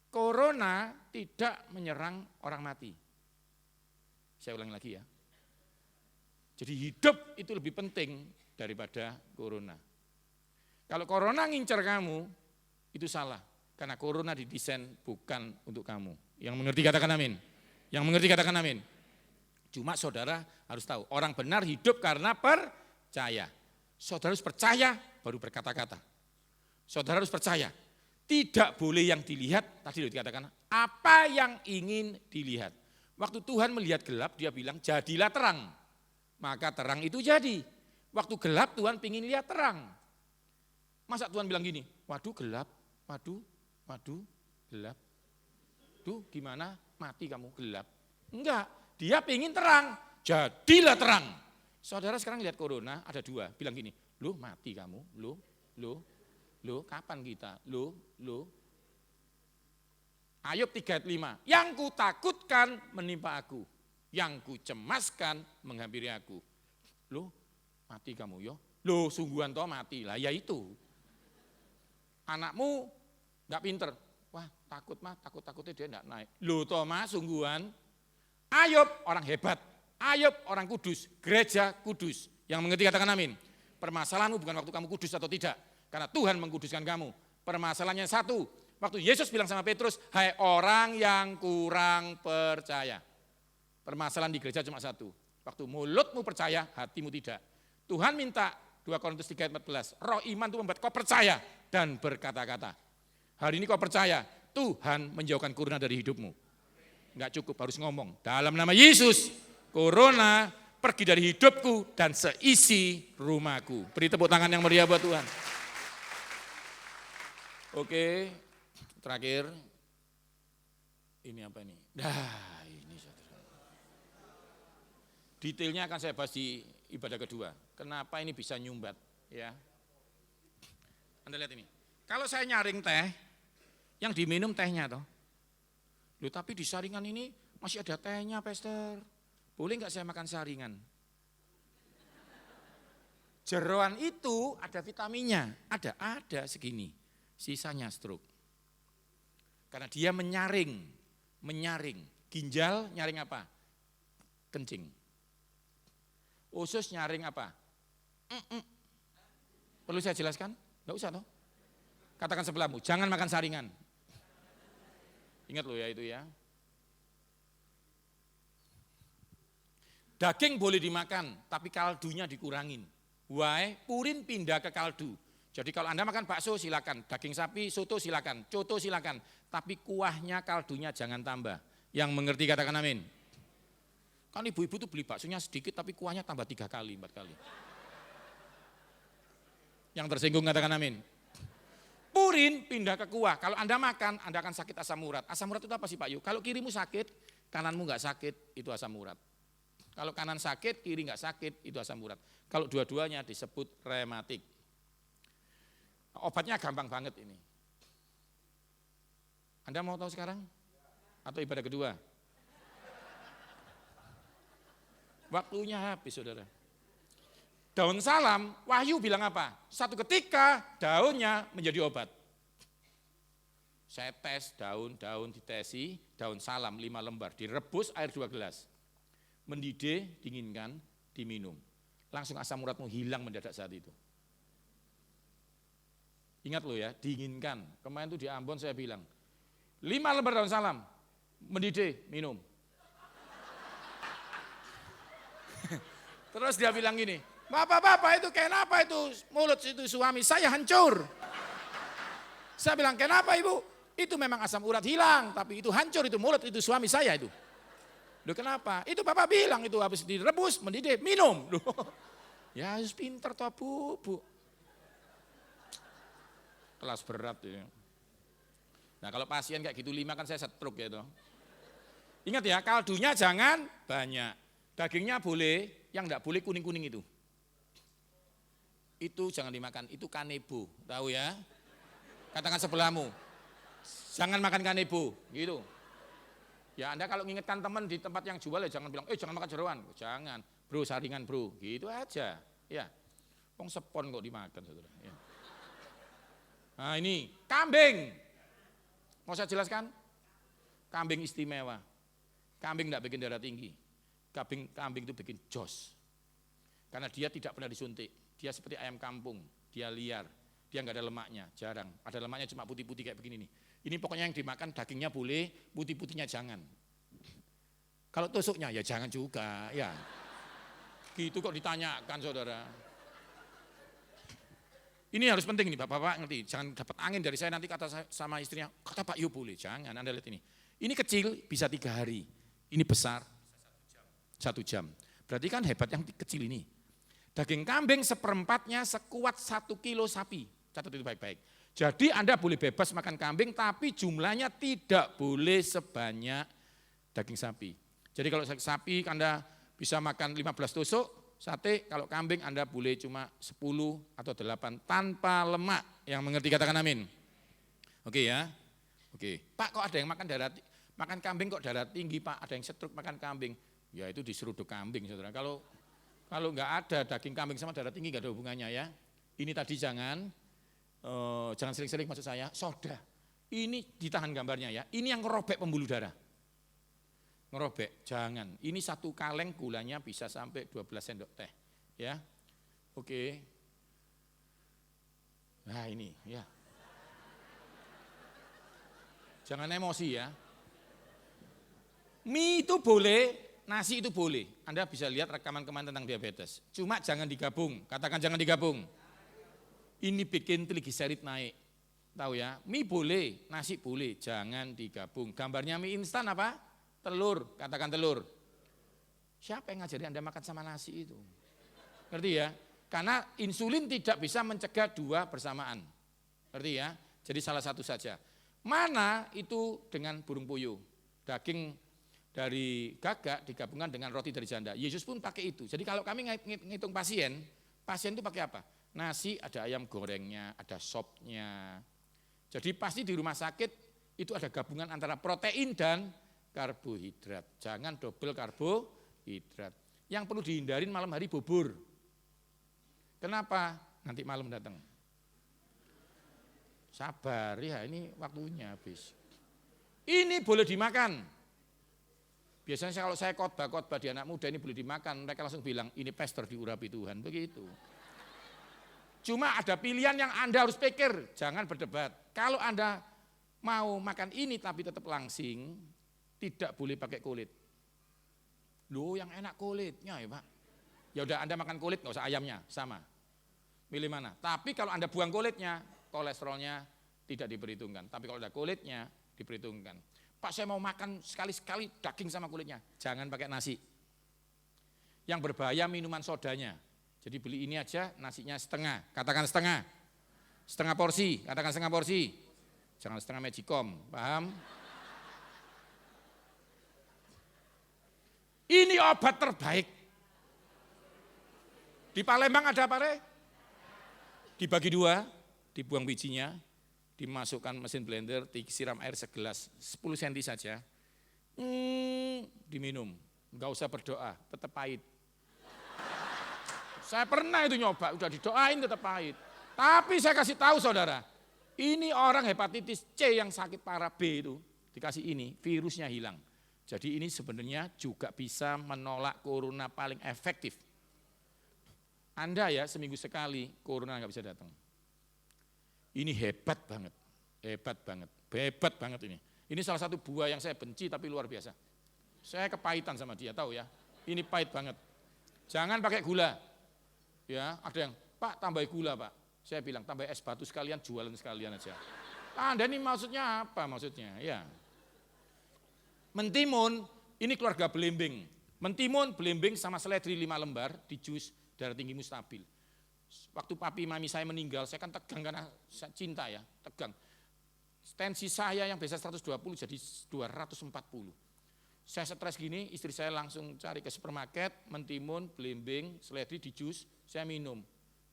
Corona tidak menyerang orang mati. Saya ulangi lagi ya. Jadi hidup itu lebih penting daripada corona. Kalau corona ngincar kamu, itu salah. Karena corona didesain bukan untuk kamu. Yang mengerti katakan amin. Yang mengerti katakan amin. Cuma saudara harus tahu, orang benar hidup karena percaya. Saudara harus percaya baru berkata-kata. Saudara harus percaya. Tidak boleh yang dilihat, tadi dikatakan, apa yang ingin dilihat. Waktu Tuhan melihat gelap, dia bilang, jadilah terang. Maka terang itu jadi. Waktu gelap Tuhan ingin lihat terang. Masa Tuhan bilang gini, waduh gelap, waduh gelap. Duh gimana mati kamu gelap. Enggak, dia ingin terang, jadilah terang. Saudara sekarang lihat corona, ada dua, bilang gini, loh mati kamu, loh kapan kita, loh. Ayub 3 ayat 5, yang ku takutkan menimpa aku, yang ku cemaskan menghampiri aku. Loh mati kamu yo, loh sungguhan toh mati, lah ya itu. Anakmu gak pinter, wah takutnya dia gak naik. Loh toh mas sungguhan, Ayub orang hebat, Ayub orang kudus, gereja kudus. Yang mengerti katakan amin. Permasalahanmu bukan waktu kamu kudus atau tidak, karena Tuhan mengkuduskan kamu. Permasalahannya satu, waktu Yesus bilang sama Petrus, hai orang yang kurang percaya. Permasalahan di gereja cuma satu, waktu mulutmu percaya, hatimu tidak. Tuhan minta 2 Korintus 3 ayat 14, roh iman itu membuat kau percaya dan berkata-kata. Hari ini kau percaya, Tuhan menjauhkan corona dari hidupmu. Enggak cukup, harus ngomong, dalam nama Yesus, corona pergi dari hidupku dan seisi rumahku. Beri tepuk tangan yang meriah buat Tuhan. Oke, terakhir. Ini apa ini? Nah, ini saudara. Detailnya akan saya bahas di ibadah kedua. Kenapa ini bisa nyumbat? Ya, Anda lihat ini. Kalau saya nyaring teh, yang diminum tehnya toh. Loh, tapi di saringan ini masih ada tehnya, Pastor. Boleh nggak saya makan saringan? Jeroan itu ada vitaminnya, ada segini. Sisanya stroke. Karena dia menyaring. Ginjal nyaring apa? Kencing. Usus nyaring apa? Perlu saya jelaskan? Enggak usah toh. Katakan sebelahmu, jangan makan saringan. Ingat loh ya itu ya. Daging boleh dimakan, tapi kaldunya dikurangin. Why? Purin pindah ke kaldu. Jadi kalau Anda makan bakso silakan, daging sapi, soto silakan, coto silakan, tapi kuahnya, kaldunya jangan tambah. Yang mengerti katakan amin. Kan ibu-ibu tuh beli baksonya sedikit tapi kuahnya tambah 3 kali, 4 kali. Yang tersinggung katakan amin. Purin pindah ke kuah. Kalau Anda makan, Anda akan sakit asam urat. Asam urat itu apa sih Pak Yu? Kalau kirimu sakit, kananmu enggak sakit, itu asam urat. Kalau kanan sakit, kiri enggak sakit, itu asam urat. Kalau dua-duanya disebut rematik. Obatnya gampang banget ini. Anda mau tahu sekarang? Atau ibadah kedua? Waktunya habis, saudara. Daun salam, Wahyu bilang apa? Satu ketika daunnya menjadi obat. Saya tes daun ditesi, daun salam 5 lembar, direbus air 2 gelas. Mendidih, dinginkan, diminum. Langsung asam uratmu hilang mendadak saat itu. Ingat loh ya, dinginkan. Kemarin tuh di Ambon saya bilang, 5 lembar daun salam, mendidih, minum. Terus dia bilang gini, Bapak itu kenapa itu mulut itu suami saya hancur. Saya bilang, kenapa ibu? Itu memang asam urat hilang, tapi itu hancur itu mulut itu suami saya itu. Loh kenapa? Itu Bapak bilang itu habis direbus, mendidih, minum. Loh, ya harus pinter toh bu. Kelas berat ya. Nah kalau pasien kayak gitu 5 kan saya stroke ya toh. Ingat ya, kaldunya jangan banyak. Dagingnya boleh, yang enggak boleh kuning-kuning itu. Itu jangan dimakan, itu kanebo, tahu ya? Katakan sebelahmu, jangan makan kanebo, gitu. Ya Anda kalau ngingetkan teman di tempat yang jual ya jangan bilang, jangan makan jeroan, jangan, bro saringan bro, gitu aja. Ya, wong sepon kok dimakan saudara. Ya. Nah ini kambing, mau saya jelaskan? Kambing istimewa, kambing tidak bikin darah tinggi, kambing itu bikin jos, karena dia tidak pernah disuntik, dia seperti ayam kampung, dia liar, dia nggak ada lemaknya, jarang, ada lemaknya cuma putih-putih kayak begini nih. Ini pokoknya yang dimakan dagingnya boleh, putih-putihnya jangan. Kalau tusuknya ya jangan juga, ya. Gitu kok ditanyakan saudara. Ini harus penting nih bapak-bapak ngerti, jangan dapat angin dari saya nanti kata sama istrinya, kata Pak Yu boleh, jangan. Anda lihat ini. Ini kecil bisa 3 hari, ini besar 1 jam. Berarti kan hebat yang kecil ini. Daging kambing seperempatnya sekuat 1 kilo sapi, catat itu baik-baik. Jadi Anda boleh bebas makan kambing, tapi jumlahnya tidak boleh sebanyak daging sapi. Jadi kalau sapi Anda bisa makan 15 tusuk, sate, kalau kambing Anda boleh cuma 10 atau 8 tanpa lemak. Yang mengerti katakan amin. Oke ya. Oke. Pak kok ada yang makan kambing kok darah tinggi Pak, ada yang stroke makan kambing. Ya itu diseruduk kambing saudara. Kalau enggak ada daging kambing sama darah tinggi enggak ada hubungannya ya. Ini tadi jangan sering-sering maksud saya, soda. Ini ditahan gambarnya ya. Ini yang ngerobek pembuluh darah. Ngerobek, jangan. Ini 1 kaleng gulanya bisa sampai 12 sendok teh. Ya. Oke. Nah ini ya. Jangan emosi ya. Mie itu boleh, nasi itu boleh. Anda bisa lihat rekaman kemarin tentang diabetes. Cuma jangan digabung, katakan jangan digabung. Ini bikin trigliserid naik. Tahu ya, mie boleh, nasi boleh, jangan digabung. Gambarnya mie instan apa? Telur, katakan telur. Siapa yang ngajari Anda makan sama nasi itu? Ngerti ya? Karena insulin tidak bisa mencegah 2 bersamaan. Ngerti ya? Jadi salah satu saja. Mana itu dengan burung puyuh. Daging dari gagak digabungkan dengan roti dari janda. Yesus pun pakai itu. Jadi kalau kami ngitung pasien itu pakai apa? Nasi, ada ayam gorengnya, ada sopnya. Jadi pasti di rumah sakit itu ada gabungan antara protein dan karbohidrat. Jangan double karbohidrat. Yang perlu dihindarin malam hari bubur. Kenapa? Nanti malam datang. Sabar ya, ini waktunya habis. Ini boleh dimakan. Biasanya kalau saya khotbah di anak muda ini boleh dimakan, mereka langsung bilang ini pastor diurapi Tuhan, begitu. Cuma ada pilihan yang Anda harus pikir, jangan berdebat. Kalau Anda mau makan ini tapi tetap langsing, tidak boleh pakai kulit. Loh yang enak kulitnya ya Pak. Ya udah Anda makan kulit, nggak usah ayamnya, sama. Milih mana? Tapi kalau Anda buang kulitnya, kolesterolnya tidak diperhitungkan. Tapi kalau ada kulitnya, diperhitungkan. Pak saya mau makan sekali-sekali daging sama kulitnya. Jangan pakai nasi. Yang berbahaya minuman sodanya. Jadi beli ini aja, nasinya setengah. Katakan setengah. Setengah porsi, katakan setengah porsi. Jangan setengah magicom, paham? Ini obat terbaik. Di Palembang ada apa, Re? Dibagi dua, dibuang bijinya, dimasukkan mesin blender, disiram air segelas, 10 cm saja, diminum. Enggak usah berdoa, tetap pahit. Saya pernah itu nyoba, udah didoain tetap pahit. Tapi saya kasih tahu saudara, ini orang hepatitis C yang sakit parah B itu, dikasih ini, virusnya hilang. Jadi ini sebenarnya juga bisa menolak corona paling efektif. Anda ya seminggu sekali corona nggak bisa datang. Ini hebat banget, hebat banget ini. Ini salah satu buah yang saya benci tapi luar biasa. Saya kepahitan sama dia, tahu ya. Ini pahit banget. Jangan pakai gula. Ya, ada yang, Pak tambah gula Pak. Saya bilang tambah es batu sekalian, jualan sekalian aja. Anda ini maksudnya apa maksudnya? Ya. Mentimun, ini keluarga belimbing. Mentimun, belimbing sama seledri 5 lembar di jus, darah tinggimu stabil. Waktu papi mami saya meninggal, saya kan tegang karena saya cinta ya, tegang. Tensi saya yang biasa 120 jadi 240. Saya stres gini, istri saya langsung cari ke supermarket, mentimun, belimbing, seledri di jus, saya minum.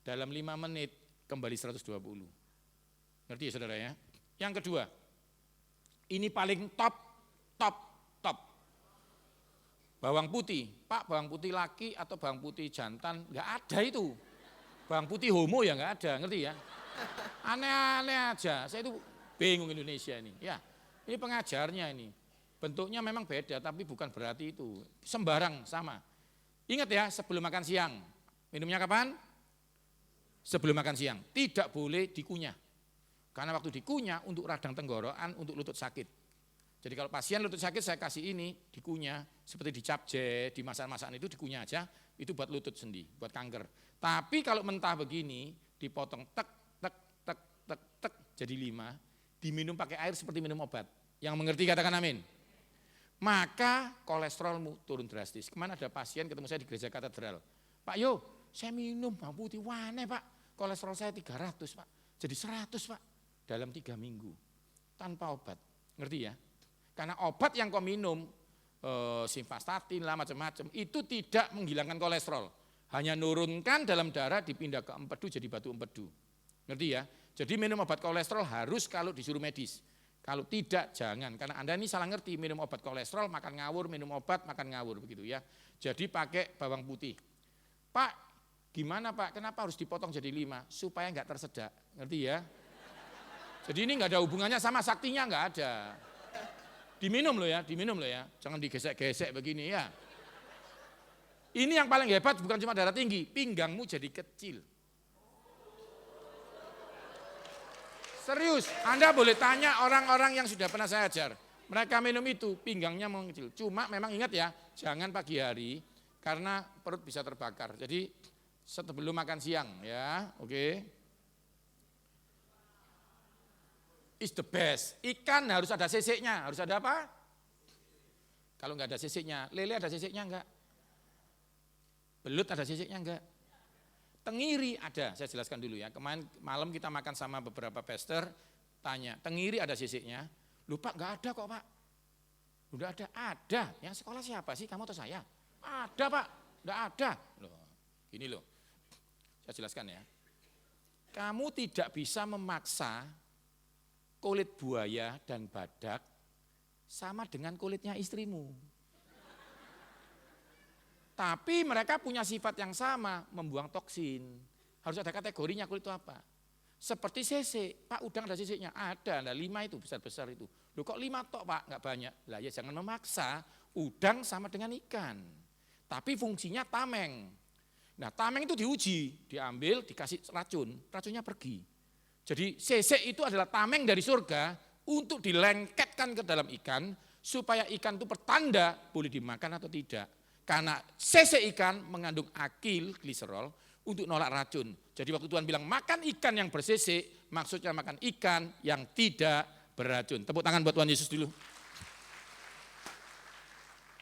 Dalam 5 menit kembali 120. Ngerti ya saudara ya? Yang kedua, ini paling top. Bawang putih, Pak bawang putih laki atau bawang putih jantan, enggak ada itu. Bawang putih homo ya enggak ada, ngerti ya? Aneh-aneh aja, saya itu bingung Indonesia ini. Ya, ini pengajarnya ini. Bentuknya memang beda tapi bukan berarti itu. Sembarang sama. Ingat ya, sebelum makan siang. Minumnya kapan? Sebelum makan siang. Tidak boleh dikunyah. Karena waktu dikunyah untuk radang tenggorokan, untuk lutut sakit. Jadi kalau pasien lutut sakit saya kasih ini dikunyah, seperti di capje, di masakan-masakan itu dikunyah aja, itu buat lutut sendi, buat kanker. Tapi kalau mentah begini, dipotong tek, jadi 5, diminum pakai air seperti minum obat. Yang mengerti katakan amin. Maka kolesterolmu turun drastis. Kemana ada pasien ketemu saya di gereja katedral. Pak yo, saya minum bawang putih, wane Pak, kolesterol saya 300 Pak, jadi 100 Pak, dalam 3 minggu, tanpa obat, ngerti ya? Karena obat yang kau minum, simvastatin lah macam-macam, itu tidak menghilangkan kolesterol. Hanya nurunkan dalam darah dipindah ke empedu jadi batu empedu. Ngerti ya? Jadi minum obat kolesterol harus kalau disuruh medis. Kalau tidak jangan, karena Anda ini salah ngerti, minum obat kolesterol makan ngawur, minum obat makan ngawur begitu ya. Jadi pakai bawang putih. Pak, gimana Pak? Kenapa harus dipotong jadi 5? Supaya enggak tersedak. Ngerti ya? Jadi ini enggak ada hubungannya sama saktinya, enggak ada. Diminum loh ya, jangan digesek-gesek begini ya. Ini yang paling hebat bukan cuma darah tinggi, pinggangmu jadi kecil. Serius, Anda boleh tanya orang-orang yang sudah pernah saya ajar. Mereka minum itu, pinggangnya mengecil. Cuma memang ingat ya, jangan pagi hari, karena perut bisa terbakar. Jadi sebelum makan siang ya, oke. Is the best. Ikan harus ada sisiknya. Harus ada apa? Kalau enggak ada sisiknya. Lele ada sisiknya enggak? Belut ada sisiknya enggak? Tenggiri ada. Saya jelaskan dulu ya. Kemarin malam kita makan sama beberapa pastor. tanya, Tengiri ada sisiknya? Loh Pak, enggak ada kok Pak. Udah ada. Yang sekolah siapa sih, kamu atau saya? Ada Pak, enggak ada. Loh, gini loh, saya jelaskan ya. Kamu tidak bisa memaksa kulit buaya dan badak sama dengan kulitnya istrimu. Tapi mereka punya sifat yang sama, membuang toksin. Harus ada kategorinya kulit itu apa. Seperti sisik, Pak udang ada sisiknya? Ada 5 itu, besar-besar itu. Loh kok 5 tok Pak, enggak banyak. Lah ya jangan memaksa, udang sama dengan ikan. Tapi fungsinya tameng. Nah tameng itu diuji, diambil, dikasih racun, racunnya pergi. Jadi sisik itu adalah tameng dari surga untuk dilengketkan ke dalam ikan, supaya ikan itu pertanda boleh dimakan atau tidak. Karena sisik ikan mengandung akil, gliserol, untuk nolak racun. Jadi waktu Tuhan bilang makan ikan yang bersisik, maksudnya makan ikan yang tidak beracun. Tepuk tangan buat Tuhan Yesus dulu.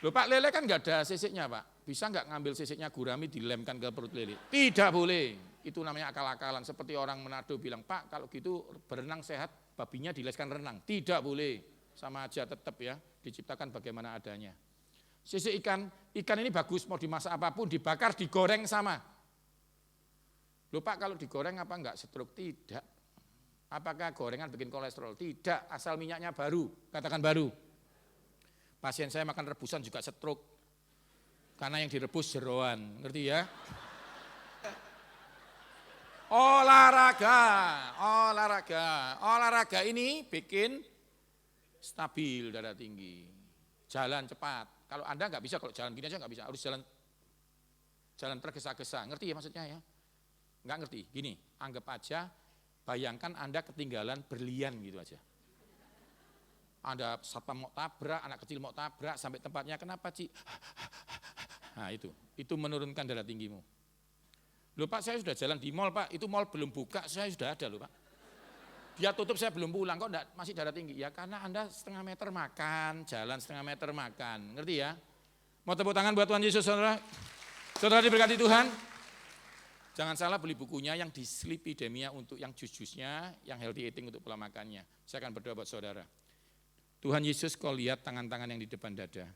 Loh Pak, lele kan enggak ada sisiknya Pak. Bisa enggak ngambil sisiknya gurami dilemkan ke perut lele? Tidak boleh. Itu namanya akal-akalan. Seperti orang Manado bilang, Pak kalau gitu berenang sehat, babinya dileskan renang. Tidak boleh. Sama aja tetap ya, diciptakan bagaimana adanya. Sisik ikan ini bagus, mau dimasak apapun, dibakar, digoreng sama. Loh Pak kalau digoreng apa enggak stroke? Tidak. Apakah gorengan bikin kolesterol? Tidak, asal minyaknya baru, katakan baru. Pasien saya makan rebusan juga stroke, karena yang direbus jeroan, ngerti ya? Olahraga ini bikin stabil darah tinggi, jalan cepat. Kalau Anda nggak bisa, kalau jalan gini aja nggak bisa, harus jalan tergesa-gesa, ngerti ya maksudnya ya? Nggak ngerti, gini, anggap aja, bayangkan Anda ketinggalan berlian gitu aja. Ada satpam mau tabrak, anak kecil mau tabrak, sampai tempatnya, kenapa Ci? Nah itu menurunkan darah tinggimu. Loh Pak saya sudah jalan di mall Pak, itu mall belum buka, saya sudah ada loh Pak. Dia tutup saya belum pulang, kok enggak, masih darah tinggi? Ya karena Anda setengah meter makan, jalan setengah meter makan, ngerti ya? Mau tepuk tangan buat Tuhan Yesus saudara? Saudara diberkati Tuhan. Jangan salah beli bukunya yang dislipidemia untuk yang jus-jusnya, yang healthy eating untuk pola makannya. Saya akan berdoa buat saudara. Tuhan Yesus kau lihat tangan-tangan yang di depan dada.